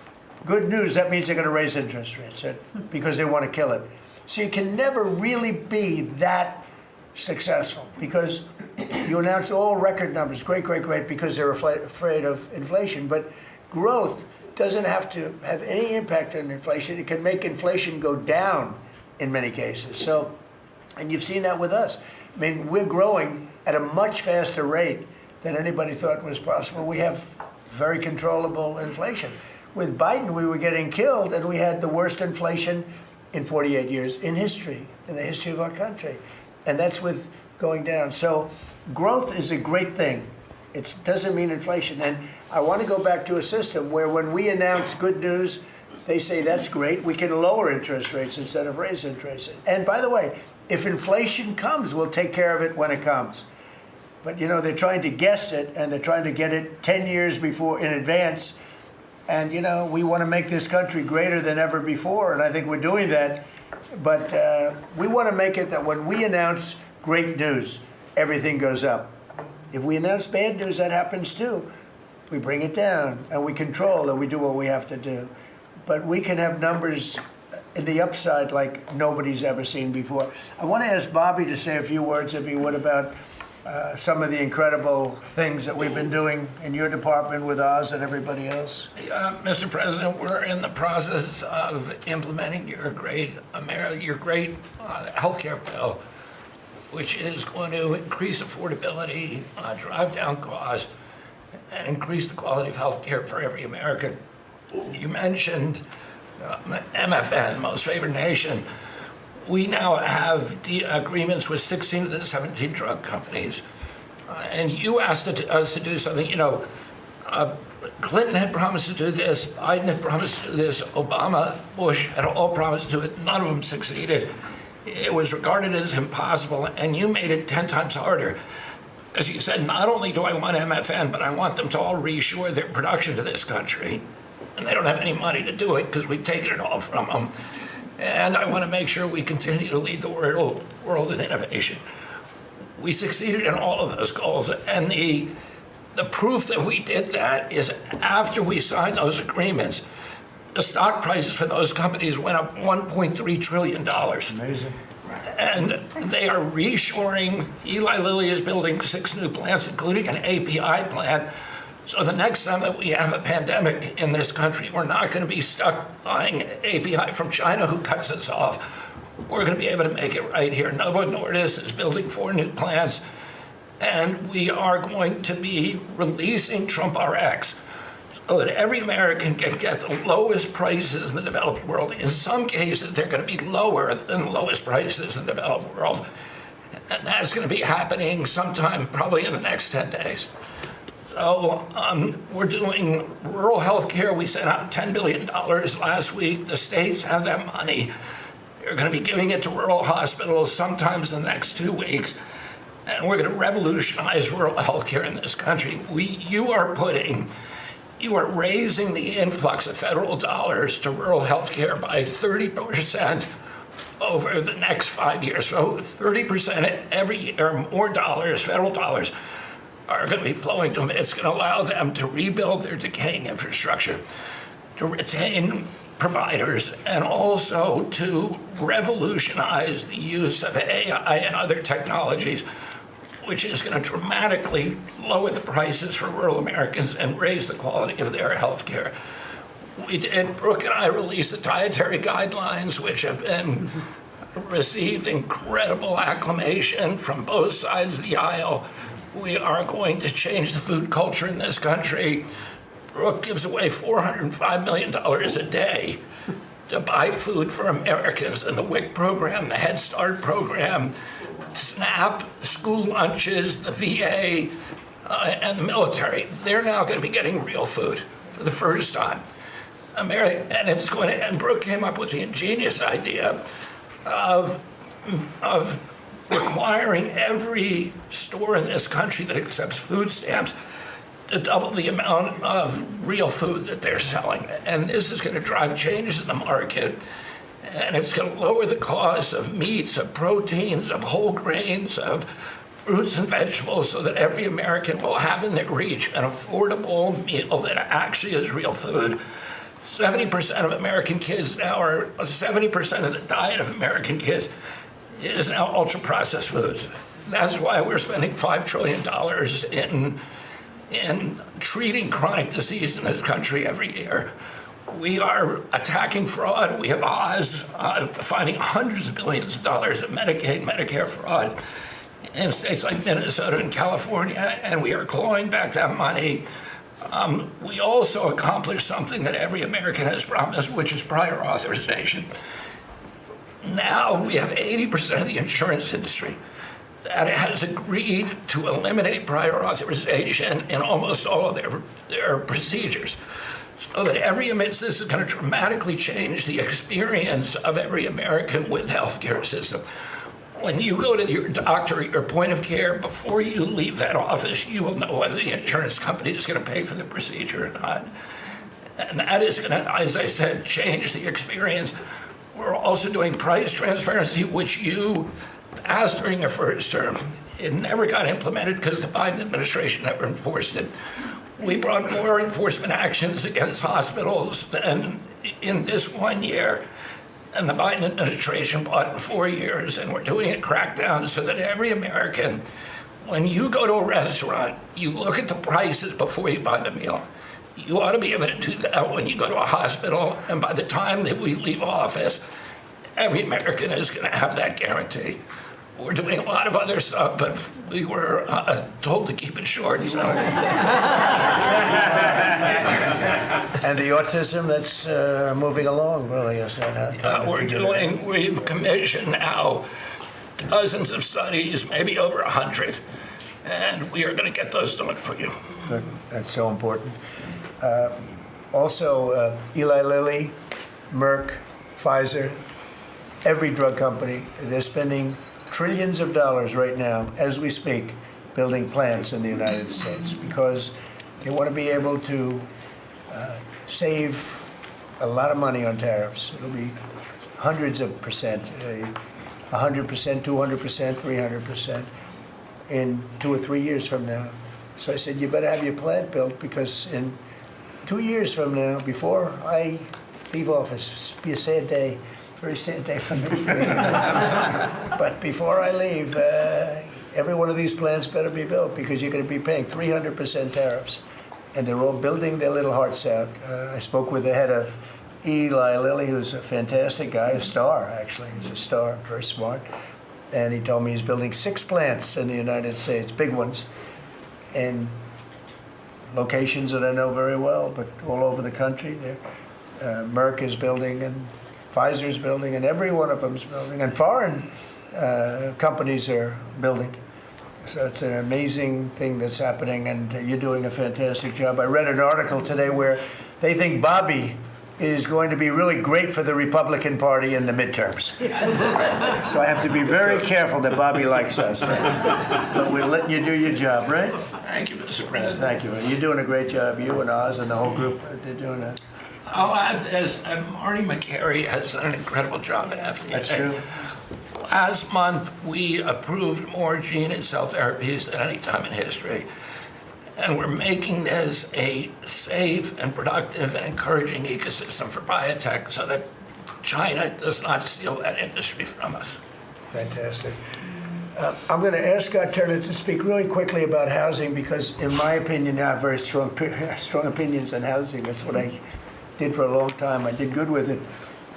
good news, that means they're going to raise interest rates because they want to kill it. So you can never really be that successful because you announce all record numbers, great, because they're afraid of inflation. But growth doesn't have to have any impact on inflation. It can make inflation go down in many cases. So, and you've seen that with us. I mean, we're growing at a much faster rate than anybody thought was possible. We have very controllable inflation. With Biden, we were getting killed, and we had the worst inflation in 48 years in history, in the history of our country. And that's with going down. So growth is a great thing. It doesn't mean inflation. And I want to go back to a system where when we announce good news, they say that's great. We can lower interest rates instead of raise interest rates. And by the way, if inflation comes, we'll take care of it when it comes. But, they're trying to guess it, and they're trying to get it 10 years before in advance. And, we want to make this country greater than ever before, and I think we're doing that. But we want to make it that when we announce great news, everything goes up. If we announce bad news, that happens too. We bring it down, and we control, and we do what we have to do. But we can have numbers in the upside like nobody's ever seen before. I want to ask Bobby to say a few words, if he would, about some of the incredible things that we've been doing in your department with Oz and everybody else. Mr. President, we're in the process of implementing your great healthcare bill, which is going to increase affordability, drive down costs, and increase the quality of healthcare for every American. You mentioned MFN, Most Favored Nation. We now have agreements with 16 of the 17 drug companies. And you asked us to do something, Clinton had promised to do this, Biden had promised to do this, Obama, Bush had all promised to do it. None of them succeeded. It was regarded as impossible, and you made it 10 times harder. As you said, not only do I want MFN, but I want them to all reshore their production to this country. And they don't have any money to do it because we've taken it all from them. And I want to make sure we continue to lead the world in innovation. We succeeded in all of those goals. And the proof that we did that is after we signed those agreements, the stock prices for those companies went up $1.3 trillion. Amazing. And they are reshoring. Eli Lilly is building 6 new plants, including an API plant. So the next time that we have a pandemic in this country, we're not going to be stuck buying API from China, who cuts us off. We're going to be able to make it right here. Novo Nordisk is building 4 new plants, and we are going to be releasing Trump RX so that every American can get the lowest prices in the developed world. In some cases, they're going to be lower than the lowest prices in the developed world. And that's going to be happening sometime probably in the next 10 days. So we're doing rural health care. We sent out $10 billion last week. The states have that money. They're going to be giving it to rural hospitals sometimes in the next 2 weeks. And we're going to revolutionize rural health care in this country. You are raising the influx of federal dollars to rural health care by 30% over the next 5 years. So 30% every year, more dollars, federal dollars, are going to be flowing to them. It's going to allow them to rebuild their decaying infrastructure, to retain providers, and also to revolutionize the use of AI and other technologies, which is going to dramatically lower the prices for rural Americans and raise the quality of their health care. Brooke and I released the dietary guidelines, which have been received incredible acclamation from both sides of the aisle. We are going to change the food culture in this country, Brooke gives away $405 million a day to buy food for Americans, and the WIC program, the Head Start program, SNAP, school lunches, the VA, and the military. They're now going to be getting real food for the first time. And Brooke came up with the ingenious idea of requiring every store in this country that accepts food stamps to double the amount of real food that they're selling. And this is going to drive changes in the market, and it's going to lower the cost of meats, of proteins, of whole grains, of fruits and vegetables, so that every American will have in their reach an affordable meal that actually is real food. 70% of American kids now are, 70% of the diet of American kids is now ultra-processed foods. That's why we're spending $5 trillion in treating chronic disease in this country every year. We are attacking fraud. We have Oz finding hundreds of billions of dollars of Medicaid, Medicare fraud in states like Minnesota and California, and we are clawing back that money. We also accomplished something that every American has promised, which is prior authorization. Now we have 80% of the insurance industry that has agreed to eliminate prior authorization in almost all of their procedures. So that this is going to dramatically change the experience of every American with the healthcare system. When you go to your doctor at your point of care, before you leave that office, you will know whether the insurance company is going to pay for the procedure or not. And that is going to, as I said, change the experience. We're also doing price transparency, which you asked during your first term. It never got implemented because the Biden administration never enforced it. We brought more enforcement actions against hospitals than in this 1 year, and the Biden administration brought in 4 years, and we're doing a crackdown so that every American, when you go to a restaurant, you look at the prices before you buy the meal. You ought to be able to do that when you go to a hospital, and by the time that we leave office, every American is going to have that guarantee. We're doing a lot of other stuff, but we were told to keep it short. So. And the autism that's moving along, really, is that? We've commissioned now dozens of studies, maybe over 100, and we are going to get those done for you. Good. That's so important. Also, Eli Lilly, Merck, Pfizer, every drug company, they're spending trillions of dollars right now, as we speak, building plants in the United States because they want to be able to save a lot of money on tariffs. It'll be hundreds of percent, 100%, 200%, 300% in 2 or 3 years from now. So I said, you better have your plant built because in 2 years from now, before I leave office, it'll be a sad day. Very sad day for me. But before I leave, every one of these plants better be built because you're going to be paying 300% tariffs. And they're all building their little hearts out. I spoke with the head of Eli Lilly, who's a fantastic guy, a star, actually. He's a star, very smart. And he told me he's building 6 plants in the United States, big ones, in locations that I know very well, but all over the country. Merck is building, and Pfizer's building, and every one of them's building, and foreign companies are building. So it's an amazing thing that's happening, and you're doing a fantastic job. I read an article today where they think Bobby is going to be really great for the Republican Party in the midterms. So I have to be very careful that Bobby likes us. But we're letting you do your job, right? Thank you, Mr. President. Thank you. You're doing a great job. You and Oz and the whole group, they're doing a... I'll add this, and Marty McCary has done an incredible job at FDA. That's true. Last month, we approved more gene and cell therapies than any time in history. And we're making this a safe and productive and encouraging ecosystem for biotech so that China does not steal that industry from us. Fantastic. I'm going to ask Scott Turner to speak really quickly about housing because, in my opinion, I have very strong opinions on housing. That's what I did for a long time. I did good with it.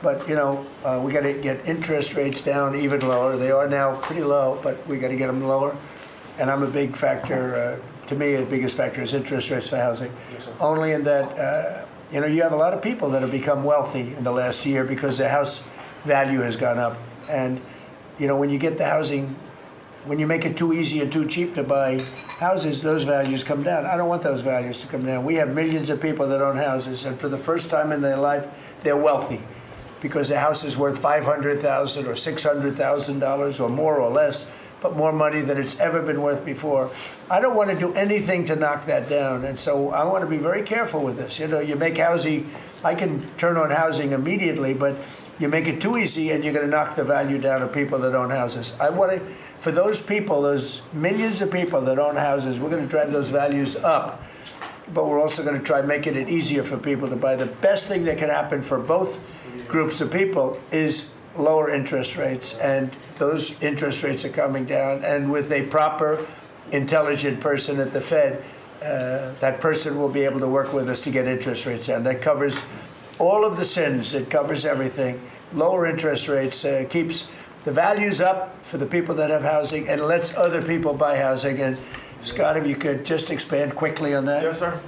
But, you know, we got to get interest rates down even lower. They are now pretty low, but we got to get them lower. And I'm a big factor to me, the biggest factor is interest rates for housing. Only in that, you have a lot of people that have become wealthy in the last year because their house value has gone up. And, when you get the housing, when you make it too easy and too cheap to buy houses, those values come down. I don't want those values to come down. We have millions of people that own houses, and for the first time in their life, they're wealthy because their house is worth $500,000 or $600,000 or more or less, but more money than it's ever been worth before. I don't want to do anything to knock that down, and so I want to be very careful with this. You make housing, I can turn on housing immediately, but you make it too easy and you're going to knock the value down of people that own houses. I want to, for those people, those millions of people that own houses, we're going to drive those values up, but we're also going to try making it easier for people to buy. The best thing that can happen for both groups of people is lower interest rates, and those interest rates are coming down. And with a proper, intelligent person at the Fed, that person will be able to work with us to get interest rates down. That covers all of the sins. It covers everything. Lower interest rates keeps the values up for the people that have housing and lets other people buy housing. And Scott, if you could just expand quickly on that. Yes, sir.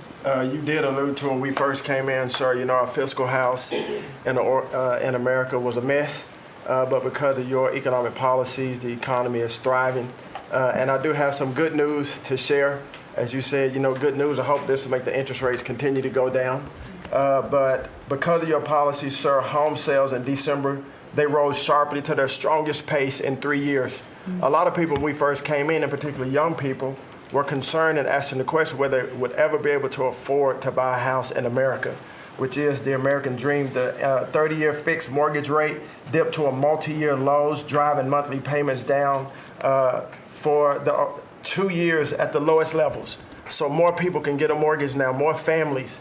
You did allude to when we first came in, sir, our fiscal house in America was a mess. But because of your economic policies, the economy is thriving. And I do have some good news to share. As you said, good news. I hope this will make the interest rates continue to go down. But because of your policies, sir, home sales in December, they rose sharply to their strongest pace in 3 years. A lot of people, when we first came in particular young people, were concerned and asking the question whether they would ever be able to afford to buy a house in America, which is the American dream. The 30-year fixed mortgage rate dipped to a multi-year lows, driving monthly payments down for the 2 years at the lowest levels. So more people can get a mortgage now, more families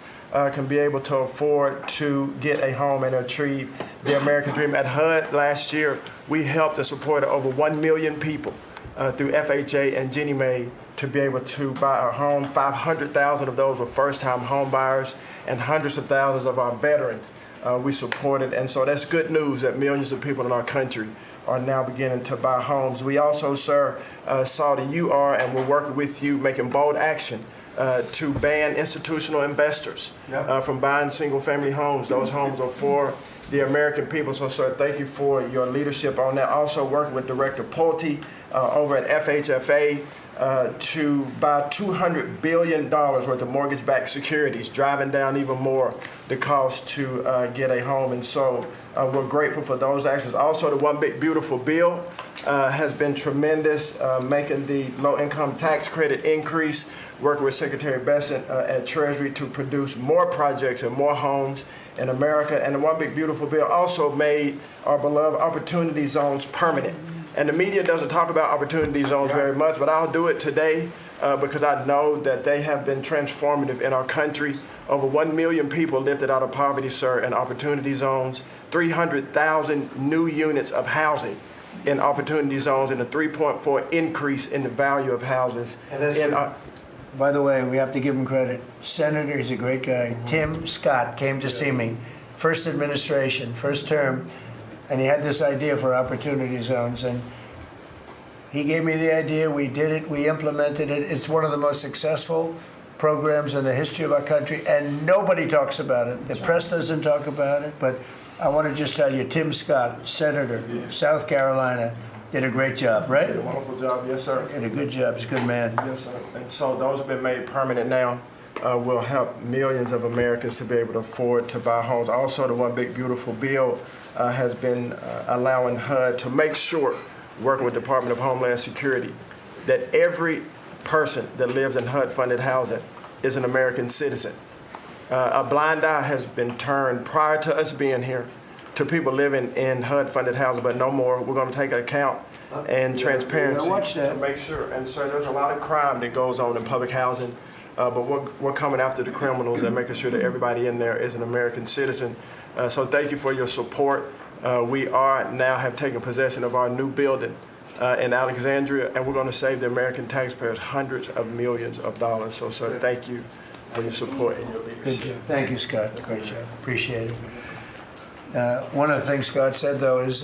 can be able to afford to get a home and achieve the American dream. At HUD last year, we helped and supported over 1 million people through FHA and Ginnie Mae to be able to buy a home. 500,000 of those were first-time home buyers, and hundreds of thousands of our veterans we supported. And so that's good news that millions of people in our country are now beginning to buy homes. We also, sir, saw that you are, and we're working with you, making bold action to ban institutional investors from buying single-family homes. Those homes are for the American people. So, sir, thank you for your leadership on that. Also working with Director Pulte over at FHFA to buy $200 billion worth of mortgage-backed securities, driving down even more the cost to get a home. And so we're grateful for those actions. Also, the One Big Beautiful Bill has been tremendous, making the low-income tax credit increase, working with Secretary Bessent at Treasury to produce more projects and more homes in America. And the One Big Beautiful Bill also made our beloved opportunity zones permanent. And the media doesn't talk about opportunity zones very much, but I'll do it today because I know that they have been transformative in our country. Over 1 million people lifted out of poverty, sir, in opportunity zones, 300,000 new units of housing in opportunity zones, and a 3.4 increase in the value of houses. By the way, we have to give him credit. Senator, he's a great guy. Tim Scott came to see me, first administration, first term, and he had this idea for opportunity zones. And he gave me the idea. We did it. We implemented it. It's one of the most successful programs in the history of our country, and nobody talks about it. The press doesn't talk about it, but I want to just tell you, Tim Scott, Senator, South Carolina, did a great job, right? Did a wonderful job, yes, sir. Did a good job. He's a good man. Yes, sir. And so those have been made permanent now. Will help millions of Americans to be able to afford to buy homes. Also, the One Big Beautiful Bill has been allowing HUD to make sure, working with the Department of Homeland Security, that every person that lives in HUD-funded housing is an American citizen. A blind eye has been turned prior to us being here to people living in HUD-funded housing, but no more. We're going to take account and transparency to make sure. And so there's a lot of crime that goes on in public housing, but we're coming after the criminals and making sure that everybody in there is an American citizen. So thank you for your support. We are now have taken possession of our new building in Alexandria, and we're going to save the American taxpayers hundreds of millions of dollars. So, sir, thank you for your support and your leadership. Good job. Thank you, Scott. Great job. Appreciate it. One of the things Scott said, though, is,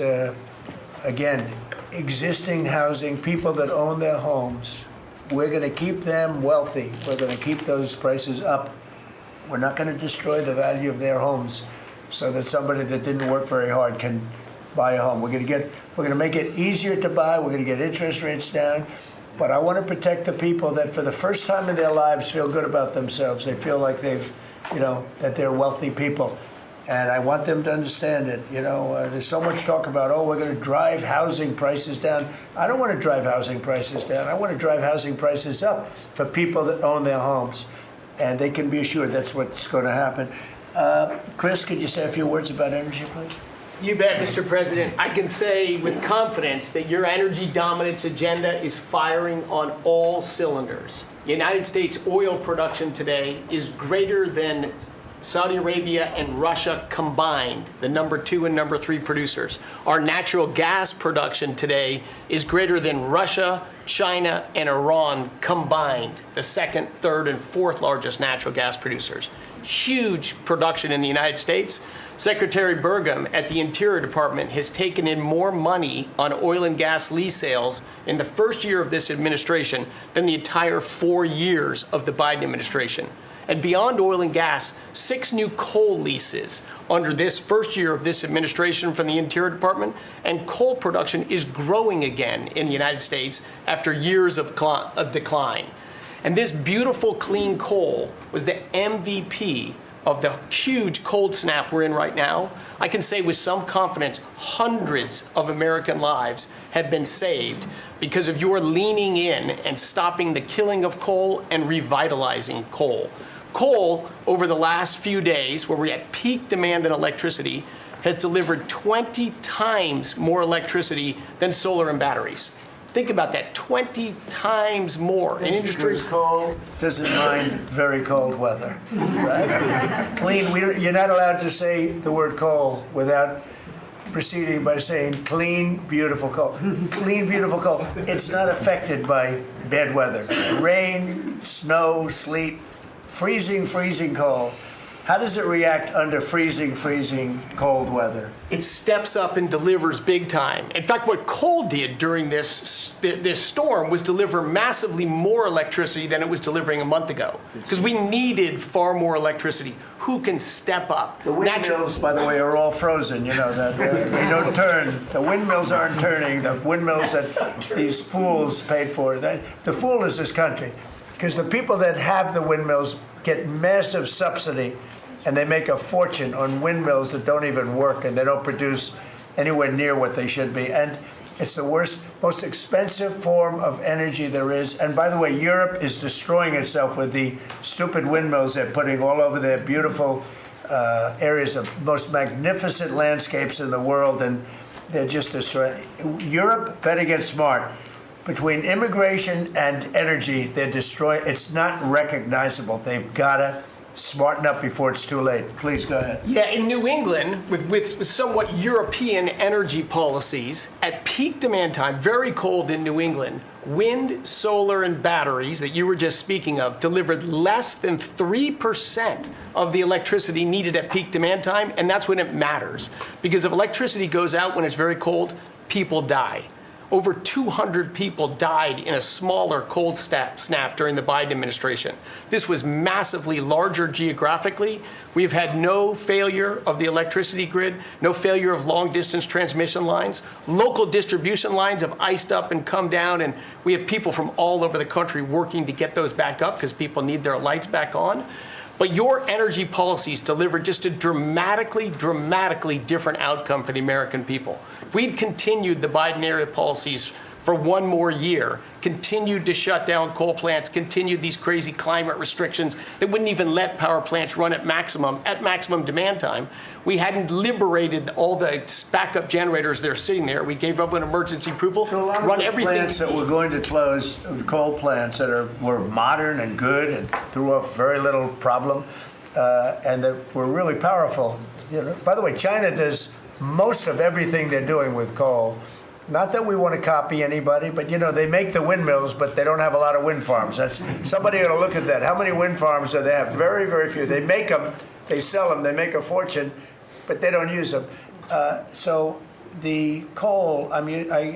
again, existing housing, people that own their homes we're going to keep them wealthy. We're going to keep those prices up. We're not going to destroy the value of their homes so that somebody that didn't work very hard can buy a home. We're going to make it easier to buy. We're going to get interest rates down. But I want to protect the people that for the first time in their lives feel good about themselves. They feel like they've, that they're wealthy people. And I want them to understand it. There's so much talk about, we're going to drive housing prices down. I don't want to drive housing prices down. I want to drive housing prices up for people that own their homes. And they can be assured that's what's going to happen. Chris, could you say a few words about energy, please? You bet, Mr. President. I can say with confidence that your energy dominance agenda is firing on all cylinders. United States oil production today is greater than Saudi Arabia and Russia combined, the number 2 and number 3 producers. Our natural gas production today is greater than Russia, China, and Iran combined, the 2nd, 3rd, and 4th largest natural gas producers. Huge production in the United States. Secretary Burgum at the Interior Department has taken in more money on oil and gas lease sales in the first year of this administration than the entire 4 years of the Biden administration. And beyond oil and gas, 6 new coal leases under this first year of this administration from the Interior Department, and coal production is growing again in the United States after years of decline. And this beautiful clean coal was the MVP of the huge cold snap we're in right now. I can say with some confidence, hundreds of American lives have been saved because of your leaning in and stopping the killing of coal and revitalizing coal. Coal, over the last few days, where we're at peak demand in electricity, has delivered 20 times more electricity than solar and batteries. Think about that, 20 times more. An industry coal doesn't mind very cold weather, right? You're not allowed to say the word coal without proceeding by saying clean, beautiful coal. Clean, beautiful coal. It's not affected by bad weather. Rain, snow, sleet, freezing cold. How does it react under freezing cold weather? It steps up and delivers big time. In fact, what coal did during this storm was deliver massively more electricity than it was delivering a month ago, because we needed far more electricity. Who can step up? The windmills, by the way, are all frozen. You know that they don't turn. The windmills aren't turning. The windmills that these fools paid for. The fool is this country, because the people that have the windmills get massive subsidy, and they make a fortune on windmills that don't even work, and they don't produce anywhere near what they should be. And it's the most expensive form of energy there is. And by the way, Europe is destroying itself with the stupid windmills they're putting all over their beautiful areas of most magnificent landscapes in the world, and they're just destroying. Europe better get smart. Between immigration and energy, they're destroying. It's not recognizable. They've got to smarten up before it's too late. Please go ahead. Yeah, in New England, with somewhat European energy policies, at peak demand time, very cold in New England, wind, solar, and batteries that you were just speaking of delivered less than 3% of the electricity needed at peak demand time, and that's when it matters. Because if electricity goes out when it's very cold, people die. Over 200 people died in a smaller cold snap during the Biden administration. This was massively larger geographically. We've had no failure of the electricity grid, no failure of long-distance transmission lines. Local distribution lines have iced up and come down, and we have people from all over the country working to get those back up because people need their lights back on. But your energy policies delivered just a dramatically different outcome for the American people. If we'd continued the Biden-era policies for one more year, continued to shut down coal plants, continued these crazy climate restrictions that wouldn't even let power plants run at maximum demand time, we hadn't liberated all the backup generators that are sitting there. We gave up an emergency approval, So a lot of run the everything. plants that we're going to close, coal plants that were modern and good and threw off very little problem, and that were really powerful. By the way, China does most of everything they're doing with coal. Not that we want to copy anybody, but they make the windmills, but they don't have a lot of wind farms. Somebody ought to look at that. How many wind farms do they have? Very, very few. They make them, they sell them, they make a fortune, but they don't use them. So the coal, I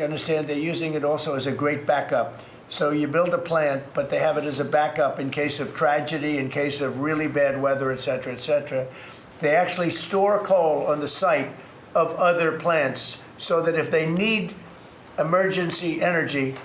understand they're using it also as a great backup. So you build a plant, but they have it as a backup in case of tragedy, in case of really bad weather, et cetera, et cetera. They actually store coal on the site of other plants so that if they need emergency energy,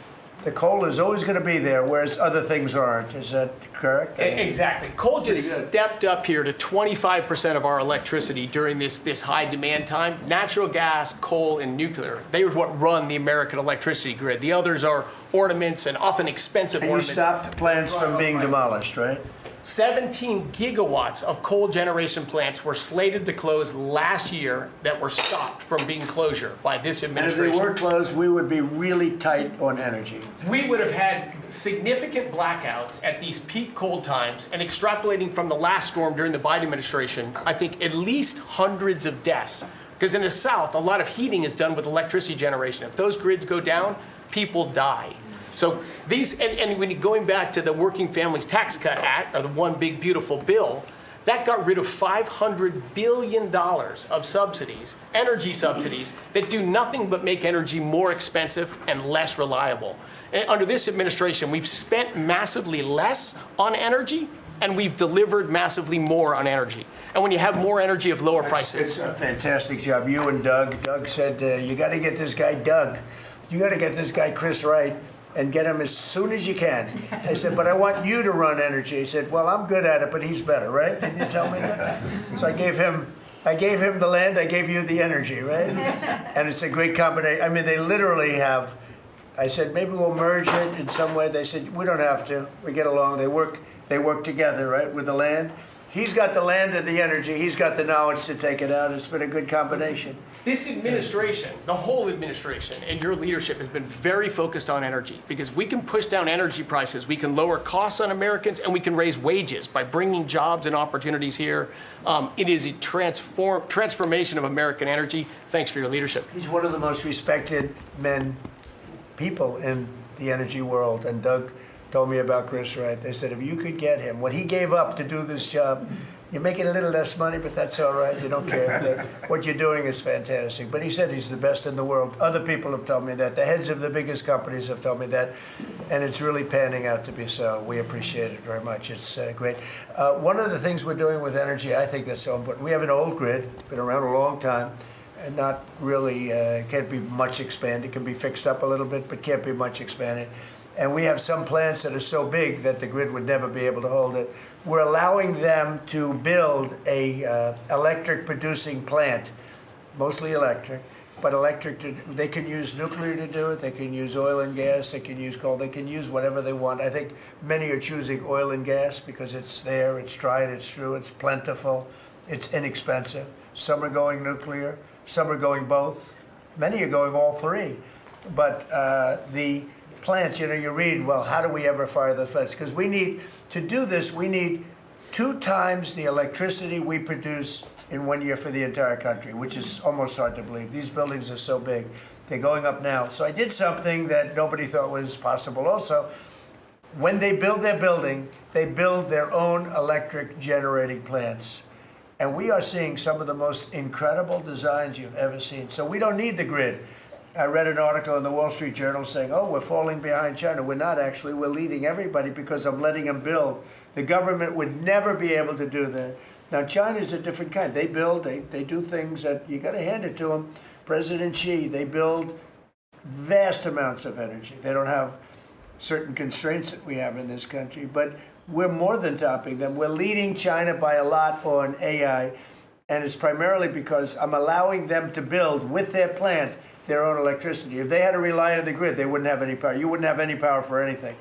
the coal is always going to be there, whereas other things aren't. Is that correct? Exactly. Coal just Pretty good. stepped up here to 25% of our electricity during this high demand time. Natural gas, coal, and nuclear, they are what run the American electricity grid. The others are ornaments and often expensive And you ornaments. stopped plants from being demolished, right? 17 gigawatts of coal generation plants were slated to close last year that were stopped from being closure by this And if they administration. were closed, we would be really tight on energy. We would have had significant blackouts at these peak cold times, and extrapolating from the last storm during the Biden administration, I think at least hundreds of deaths. Because in the South, a lot of heating is done with electricity generation. If those grids go down, people die. So these, and when you're going back to the Working Families Tax Cut Act, or the One Big Beautiful Bill, that got rid of $500 billion of subsidies, energy subsidies, that do nothing but make energy more expensive and less reliable. And under this administration, we've spent massively less on energy, and we've delivered massively more on energy. And when you have more energy of lower prices. It's a fantastic job. You and Doug. Doug said, you got to get this guy, Doug. You got to get this guy, Chris Wright, and get him as soon as you can. I said, but I want you to run energy. He said, well, I'm good at it, but he's better, right? Didn't you tell me that? So I gave him the land, I gave you the energy, right? And it's a great combination. I mean, they literally have, I said, maybe we'll merge it in some way. They said, we don't have to. We get along. They work together, right, with the land. He's got the land and the energy. He's got the knowledge to take it out. It's been a good combination. This administration, the whole administration, and your leadership has been very focused on energy, because we can push down energy prices, we can lower costs on Americans, and we can raise wages by bringing jobs and opportunities here. It is a transformation of American energy. Thanks for your leadership. He's one of the most respected people in the energy world. And Doug told me about Chris Wright. They said, if you could get him, what he gave up to do this job, you're making a little less money, but that's all right. You don't care. What you're doing is fantastic. But he said he's the best in the world. Other people have told me that. The heads of the biggest companies have told me that. And it's really panning out to be so. We appreciate it very much. It's great. One of the things we're doing with energy, I think that's so important. We have an old grid, been around a long time, and not really, can't be much expanded. It can be fixed up a little bit, but can't be much expanded. And we have some plants that are so big that the grid would never be able to hold it. We're allowing them to build a electric producing plant, mostly electric, but they can use nuclear to do it, they can use oil and gas, they can use coal, they can use whatever they want. I think many are choosing oil and gas because it's there, it's tried, it's true, it's plentiful, it's inexpensive. Some are going nuclear, some are going both. Many are going all three. But the plants, you read, well, how do we ever fire those plants? Because to do this, we need 2 times the electricity we produce in 1 year for the entire country, which is almost hard to believe. These buildings are so big. They're going up now. So I did something that nobody thought was possible also. When they build their building, they build their own electric generating plants. And we are seeing some of the most incredible designs you've ever seen. So we don't need the grid. I read an article in the Wall Street Journal saying, oh, we're falling behind China. We're not actually. We're leading everybody because I'm letting them build. The government would never be able to do that. Now, China's a different kind. They build, they do things that you got to hand it to them. President Xi, they build vast amounts of energy. They don't have certain constraints that we have in this country, but we're more than topping them. We're leading China by a lot on AI, and it's primarily because I'm allowing them to build with their plant their own electricity. If they had to rely on the grid, they wouldn't have any power. You wouldn't have any power for anything.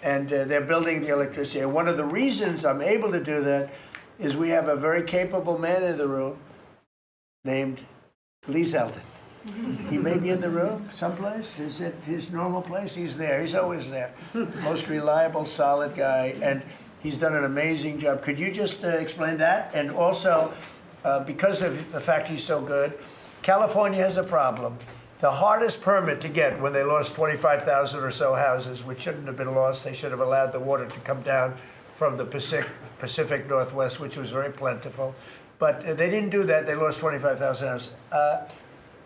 And they're building the electricity. And one of the reasons I'm able to do that is we have a very capable man in the room named Lee Zeldin. He may be in the room someplace. Is it his normal place? He's there. He's always there. Most reliable, solid guy. And he's done an amazing job. Could you just explain that? And also, because of the fact he's so good, California has a problem. The hardest permit to get when they lost 25,000 or so houses, which shouldn't have been lost, they should have allowed the water to come down from the Pacific Northwest, which was very plentiful. But they didn't do that. They lost 25,000 houses.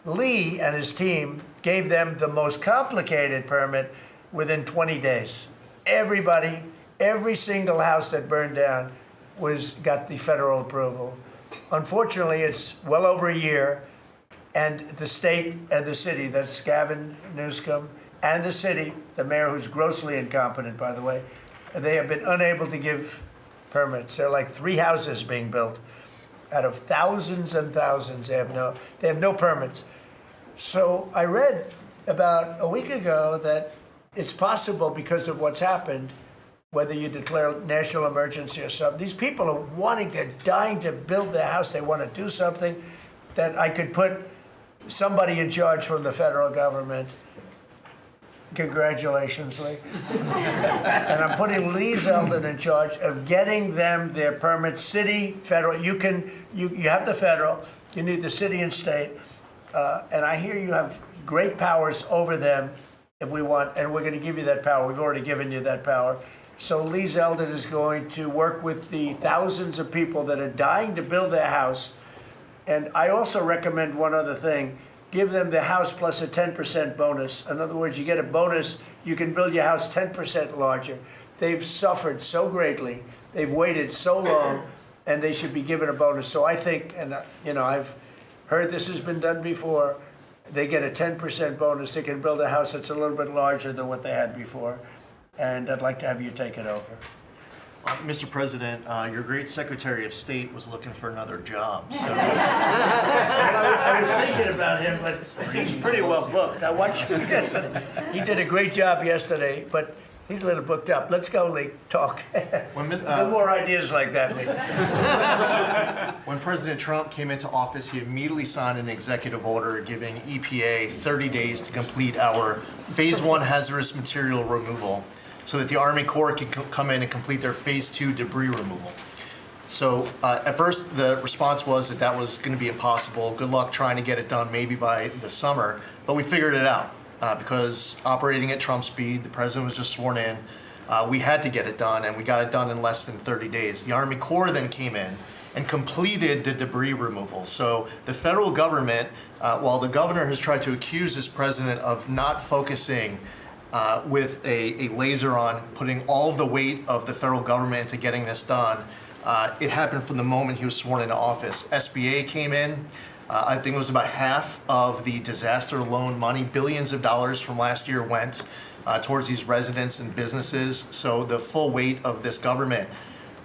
Lee and his team gave them the most complicated permit within 20 days. Everybody, every single house that burned down got the federal approval. Unfortunately, it's well over a year, and the state and the city, that's Gavin Newsom, and the city, the mayor, who's grossly incompetent, by the way, they have been unable to give permits. There are like 3 houses being built out of thousands and thousands. They have no permits. So I read about a week ago that it's possible, because of what's happened, whether you declare national emergency or something, these people are they're dying to build their house. They want to do something, that I could put somebody in charge from the federal government. Congratulations, Lee. And I'm putting Lee Zeldin in charge of getting them their permits, city, federal. You have the federal, you need the city and state. And I hear you have great powers over them if we want, and we're going to give you that power. We've already given you that power. So Lee Zeldin is going to work with the thousands of people that are dying to build their house. And I also recommend one other thing. Give them the house plus a 10% bonus. In other words, you get a bonus, you can build your house 10% larger. They've suffered so greatly, they've waited so long, and they should be given a bonus. So I think, and I've heard this has been done before, they get a 10% bonus. They can build a house that's a little bit larger than what they had before. And I'd like to have you take it over. Mr. President, your great Secretary of State was looking for another job. So. I was thinking about him, but he's pretty well booked. I watched him yesterday. He did a great job yesterday, but he's a little booked up. Let's go, Lee. Talk. No more ideas like that, Lee. When President Trump came into office, he immediately signed an executive order giving EPA 30 days to complete our Phase 1 hazardous material removal, so that the Army Corps can come in and complete their Phase 2 debris removal. So at first, the response was that was going to be impossible. Good luck trying to get it done maybe by the summer. But we figured it out because operating at Trump speed, the president was just sworn in. We had to get it done, and we got it done in less than 30 days. The Army Corps then came in and completed the debris removal. So the federal government, while the governor has tried to accuse this president of not focusing with a laser on putting all of the weight of the federal government into getting this done, it happened from the moment he was sworn into office. SBA came in. I think it was about half of the disaster loan money, billions of dollars from last year went towards these residents and businesses. So the full weight of this government.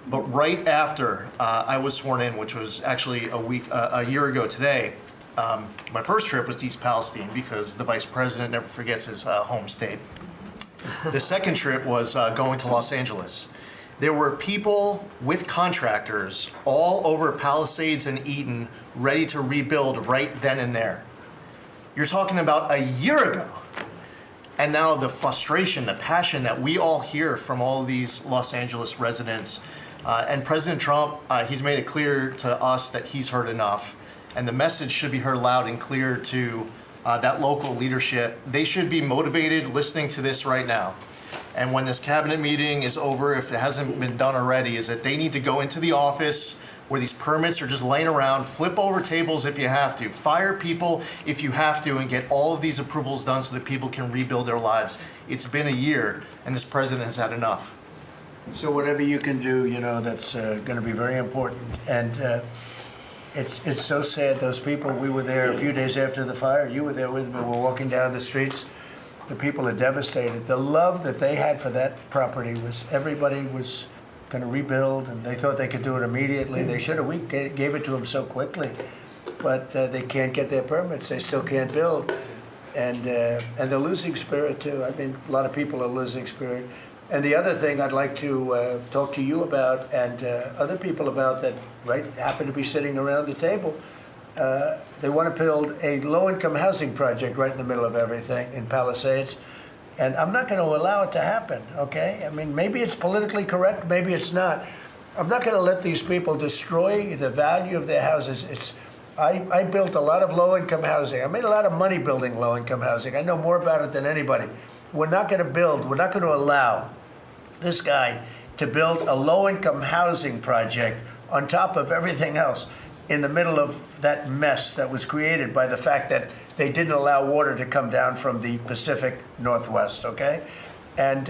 But right after I was sworn in, which was actually a year ago today, my first trip was to East Palestine because the vice president never forgets his home state. The second trip was going to Los Angeles. There were people with contractors all over Palisades and Eaton ready to rebuild right then and there. You're talking about a year ago. And now the frustration, the passion that we all hear from all of these Los Angeles residents. And President Trump, he's made it clear to us that he's heard enough. And the message should be heard loud and clear to that local leadership. They should be motivated listening to this right now. And when this cabinet meeting is over, if it hasn't been done already, is that they need to go into the office where these permits are just laying around, flip over tables if you have to, fire people if you have to, and get all of these approvals done so that people can rebuild their lives. It's been a year, and this president has had enough. So whatever you can do, that's going to be very important. And it's so sad, those people, we were there a few days after the fire. You were there with me. We're walking down the streets. The people are devastated. The love that they had for that property was everybody was going to rebuild, and they thought they could do it immediately. They should have. We gave it to them so quickly, but they can't get their permits. They still can't build, and they're losing spirit too. I mean, a lot of people are losing spirit. And the other thing I'd like to talk to you about and other people about that happen to be sitting around the table. They want to build a low-income housing project right in the middle of everything in Palisades. And I'm not going to allow it to happen, okay? I mean, maybe it's politically correct, maybe it's not. I'm not going to let these people destroy the value of their houses. I built a lot of low-income housing. I made a lot of money building low-income housing. I know more about it than anybody. We're not going to allow this guy to build a low-income housing project on top of everything else in the middle of that mess that was created by the fact that they didn't allow water to come down from the Pacific Northwest, okay? And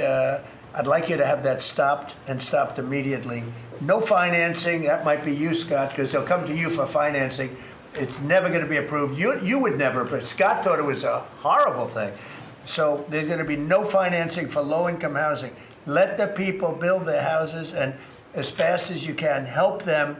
I'd like you to have that stopped and stopped immediately. No financing. That might be you, Scott, because they'll come to you for financing. It's never going to be approved. You would never, but Scott thought it was a horrible thing. So there's going to be no financing for low-income housing. Let the people build their houses, and as fast as you can, help them,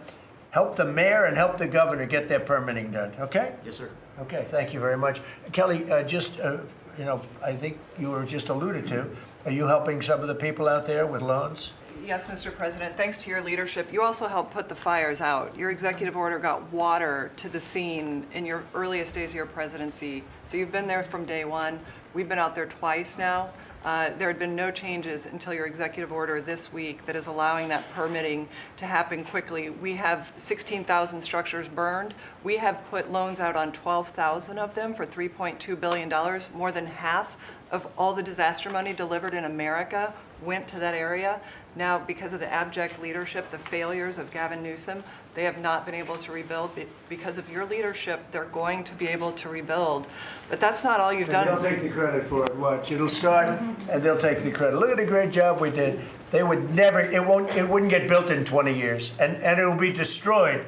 help the mayor and help the governor get their permitting done, okay? Yes, sir. Okay, thank you very much. Kelly, I think you were just alluded to, are you helping some of the people out there with loans? Yes, Mr. President, thanks to your leadership, you also helped put the fires out. Your executive order got water to the scene in your earliest days of your presidency. So you've been there from day one. We've been out there twice now. There had been no changes until your executive order this week that is allowing that permitting to happen quickly. We have 16,000 structures burned. We have put loans out on 12,000 of them for $3.2 billion. More than half of all the disaster money delivered in America went to that area. Now, because of the abject leadership, the failures of Gavin Newsom, they have not been able to rebuild. Because of your leadership, they're going to be able to rebuild. But that's not all you've done. They'll take the credit for it. Watch, it'll start, and they'll take the credit. Look at the great job we did. They would never. It wouldn't get built in 20 years, and it will be destroyed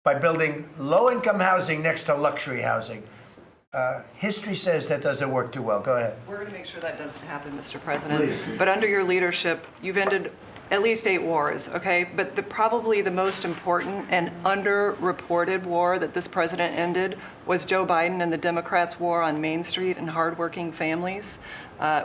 by building low-income housing next to luxury housing. History says that doesn't work too well. Go ahead. We're going to make sure that doesn't happen, Mr. President. Please. But under your leadership, you've ended at least 8 wars, okay? But probably the most important and underreported war that this president ended was Joe Biden and the Democrats' war on Main Street and hardworking families.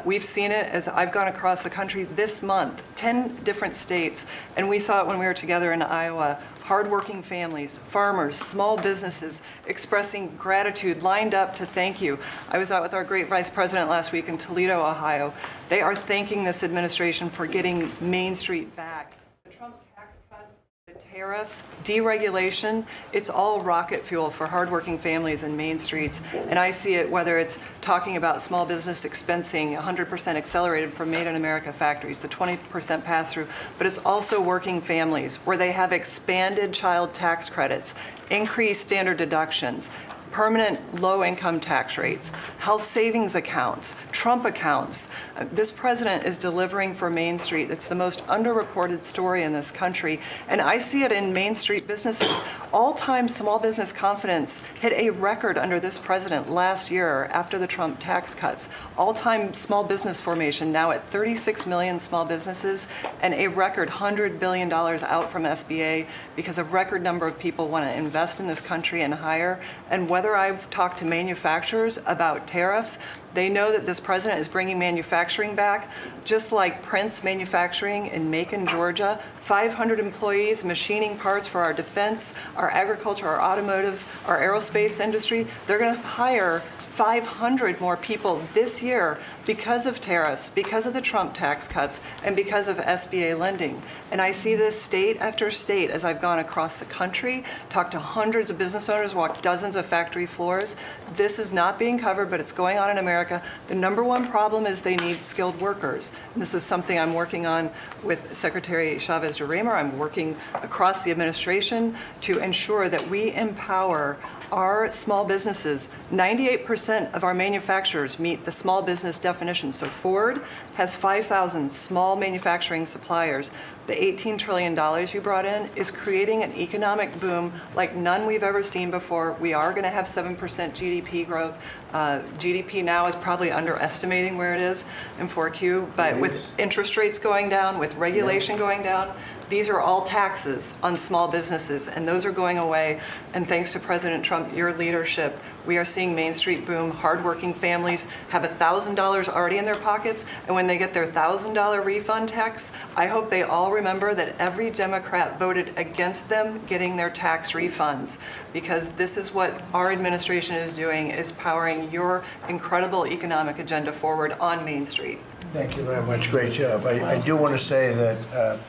We've seen it as I've gone across the country this month, 10 different states, and we saw it when we were together in Iowa. Hardworking families, farmers, small businesses expressing gratitude, lined up to thank you. I was out with our great vice president last week in Toledo, Ohio. They are thanking this administration for getting Main Street back. The Trump tax cuts, the tariffs, deregulation, it's all rocket fuel for hardworking families in Main Streets. And I see it whether it's talking about small business expensing, 100% accelerated from Made in America factories, the 20% pass-through, but it's also working families where they have expanded child tax credits, increased standard deductions, permanent low-income tax rates, health savings accounts, Trump accounts. This president is delivering for Main Street. It's the most underreported story in this country. And I see it in Main Street businesses. All-time small business confidence hit a record under this president last year after the Trump tax cuts. All-time small business formation now at 36 million small businesses and a record $100 billion out from SBA because a record number of people want to invest in this country and hire. And whether I've talked to manufacturers about tariffs, they know that this president is bringing manufacturing back, just like Prince Manufacturing in Macon, Georgia. 500 employees machining parts for our defense, our agriculture, our automotive, our aerospace industry. They're going to hire 500 more people this year because of tariffs, because of the Trump tax cuts, and because of SBA lending. And I see this state after state as I've gone across the country, talked to hundreds of business owners, walked dozens of factory floors. This is not being covered, but it's going on in America. The number one problem is they need skilled workers. And this is something I'm working on with Secretary Chavez-Reimer. I'm working across the administration to ensure that we empower our small businesses. 98% of our manufacturers meet the small business definition. So Ford has 5,000 small manufacturing suppliers. The $18 trillion you brought in is creating an economic boom like none we've ever seen before. We are going to have 7% GDP growth. GDP now is probably underestimating where it is in 4Q, but with interest rates going down, with regulation going down, these are all taxes on small businesses, and those are going away. And thanks to President Trump, your leadership, we are seeing Main Street boom. Hardworking families have $1,000 already in their pockets, and when they get their $1,000 refund tax, I hope they all remember that every Democrat voted against them getting their tax refunds, because this is what our administration is doing, is powering your incredible economic agenda forward on Main Street. Thank you very much. Great job. I do want to say that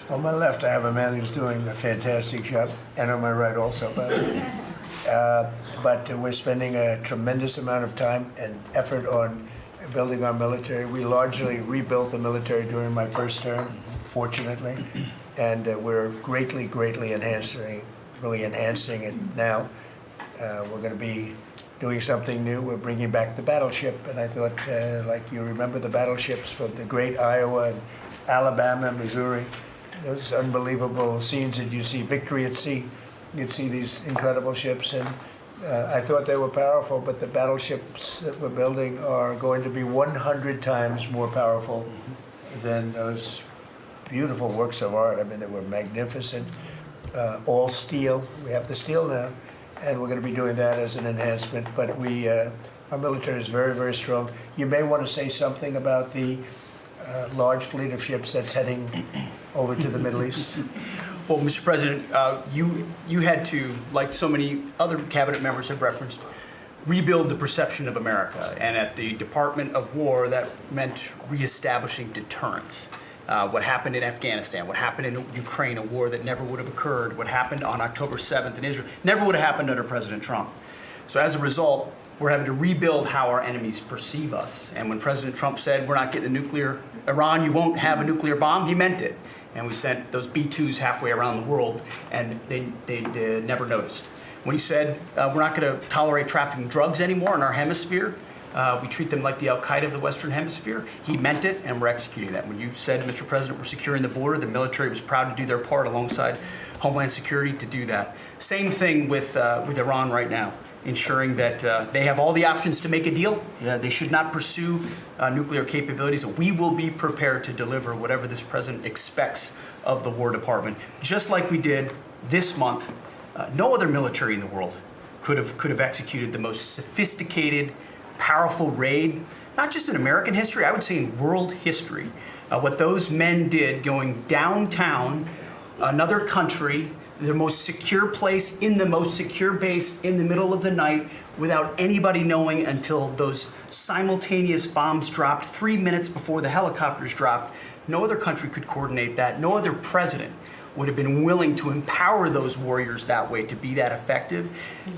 on my left, I have a man who's doing a fantastic job, and on my right also, by the way. But we're spending a tremendous amount of time and effort on building our military. We largely rebuilt the military during my first term, fortunately, and we're greatly enhancing it now. We're going to be doing something new. We're bringing back the battleship, and I thought, like you remember the battleships from the great Iowa and Alabama, Missouri, those unbelievable scenes that you see, Victory at Sea. You'd see these incredible ships, and I thought they were powerful, but the battleships that we're building are going to be 100 times more powerful than those beautiful works of art. I mean, they were magnificent, all steel. We have the steel now, and we're going to be doing that as an enhancement. But our military is very, very strong. You may want to say something about the large fleet of ships that's heading over to the Middle East. Well, Mr. President, you had to, like so many other cabinet members have referenced, rebuild the perception of America. And at the Department of War, that meant reestablishing deterrence. What happened in Afghanistan, what happened in Ukraine, a war that never would have occurred, what happened on October 7th in Israel, never would have happened under President Trump. So as a result, we're having to rebuild how our enemies perceive us. And when President Trump said, we're not getting a nuclear, Iran, you won't have a nuclear bomb, he meant it. And we sent those B-2s halfway around the world, and they never noticed. When he said, we're not going to tolerate trafficking drugs anymore in our hemisphere, we treat them like the Al-Qaeda of the Western Hemisphere, he meant it, and we're executing that. When you said, Mr. President, we're securing the border, the military was proud to do their part alongside Homeland Security to do that. Same thing with Iran right now, ensuring that they have all the options to make a deal. They should not pursue nuclear capabilities. We will be prepared to deliver whatever this president expects of the War Department, just like we did this month. No other military in the world could have executed the most sophisticated, powerful raid, not just in American history, I would say in world history. What those men did going downtown, another country, the most secure place in the most secure base in the middle of the night without anybody knowing until those simultaneous bombs dropped 3 minutes before the helicopters dropped. No other country could coordinate that. No other president would have been willing to empower those warriors that way to be that effective.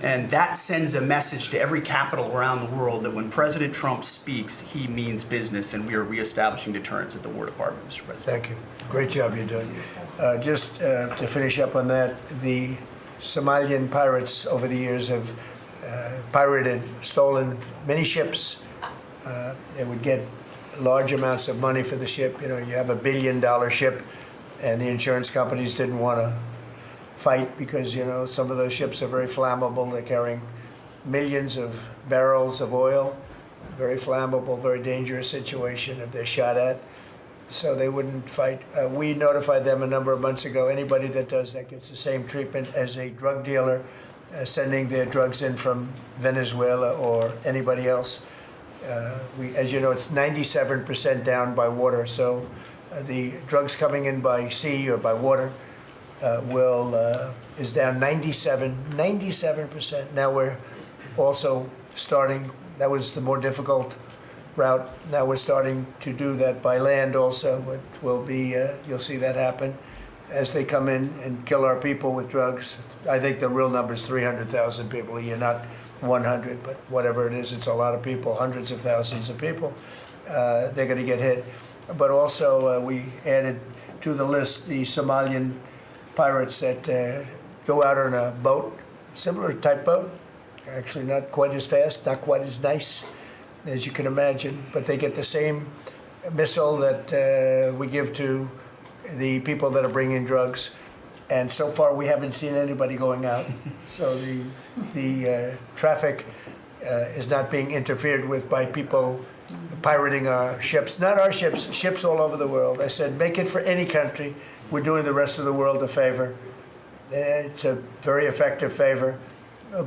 And that sends a message to every capital around the world that when President Trump speaks, he means business, and we are reestablishing deterrence at the War Department, Mr. President. Thank you. Great job you're doing. Just to finish up on that, the Somalian pirates over the years have stolen many ships. They would get large amounts of money for the ship. You know, you have $1 billion ship, and the insurance companies didn't want to fight because, you know, some of those ships are very flammable. They're carrying millions of barrels of oil. Very flammable, very dangerous situation if they're shot at. So they wouldn't fight. We notified them a number of months ago. Anybody that does that gets the same treatment as a drug dealer sending their drugs in from Venezuela or anybody else. As you know, it's 97% down by water. So the drugs coming in by sea or by water is down 97%. Now we're also starting. That was the more difficult route. Now we're starting to do that by land also. It will be, you'll see that happen as they come in and kill our people with drugs. I think the real number is 300,000 people a year, not 100, but whatever it is, it's a lot of people, hundreds of thousands of people. They're going to get hit. But also we added to the list the Somalian pirates that go out on a boat, similar type boat, actually not quite as fast, not quite as nice as you can imagine, but they get the same missile that we give to the people that are bringing drugs. And so far, we haven't seen anybody going out. So the traffic is not being interfered with by people pirating our ships. Not our ships, ships all over the world. I said, make it for any country. We're doing the rest of the world a favor. It's a very effective favor,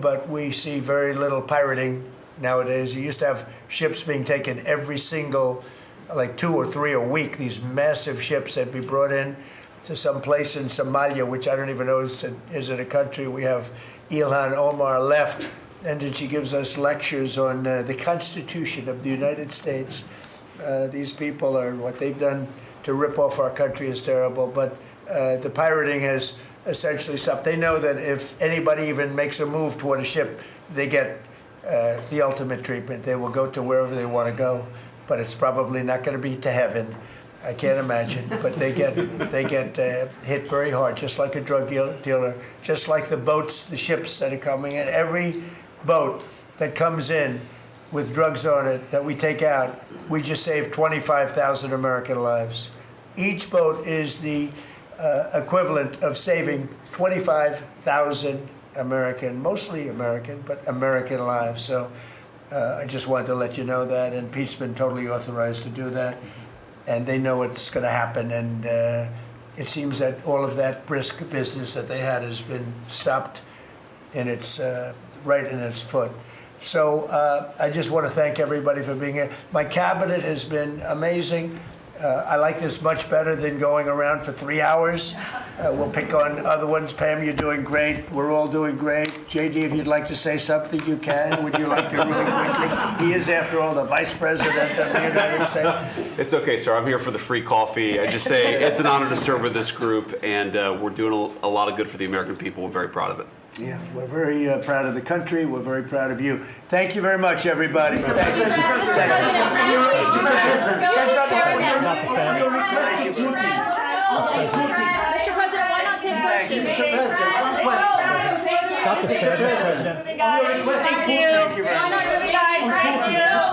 but we see very little pirating nowadays. You used to have ships being taken every single, like 2 or 3 a week, these massive ships that be brought in to some place in Somalia, which I don't even know is it a country. We have Ilhan Omar left, and then she gives us lectures on the Constitution of the United States. These people are, what they've done to rip off our country is terrible, but the pirating has essentially stopped. They know that if anybody even makes a move toward a ship, they get the ultimate treatment. They will go to wherever they want to go, but it's probably not going to be to heaven. I can't imagine, but they get hit very hard, just like a drug dealer, just like the boats, the ships that are coming in. Every boat that comes in with drugs on it that we take out, we just saved 25,000 American lives. Each boat is the equivalent of saving 25,000 American, mostly American, but American lives. So I just wanted to let you know that, and Pete's been totally authorized to do that, and they know it's going to happen, and it seems that all of that brisk business that they had has been stopped in its right in its foot. So I just want to thank everybody for being here. My cabinet has been amazing. I like this much better than going around for 3 hours. We'll pick on other ones. Pam, you're doing great. We're all doing great. JD, if you'd like to say something, you can. Would you like to really quickly? He is, after all, the Vice President of the United States. It's okay, sir. I'm here for the free coffee. I just say it's an honor to serve with this group, and we're doing a lot of good for the American people. We're very proud of it. Yeah, we're very proud of the country. We're very proud of you. Thank you very much, everybody. Thank you. Mr. President, why not take questions? Mr. President, one question. Mr. President, Thank you very much. why not take questions?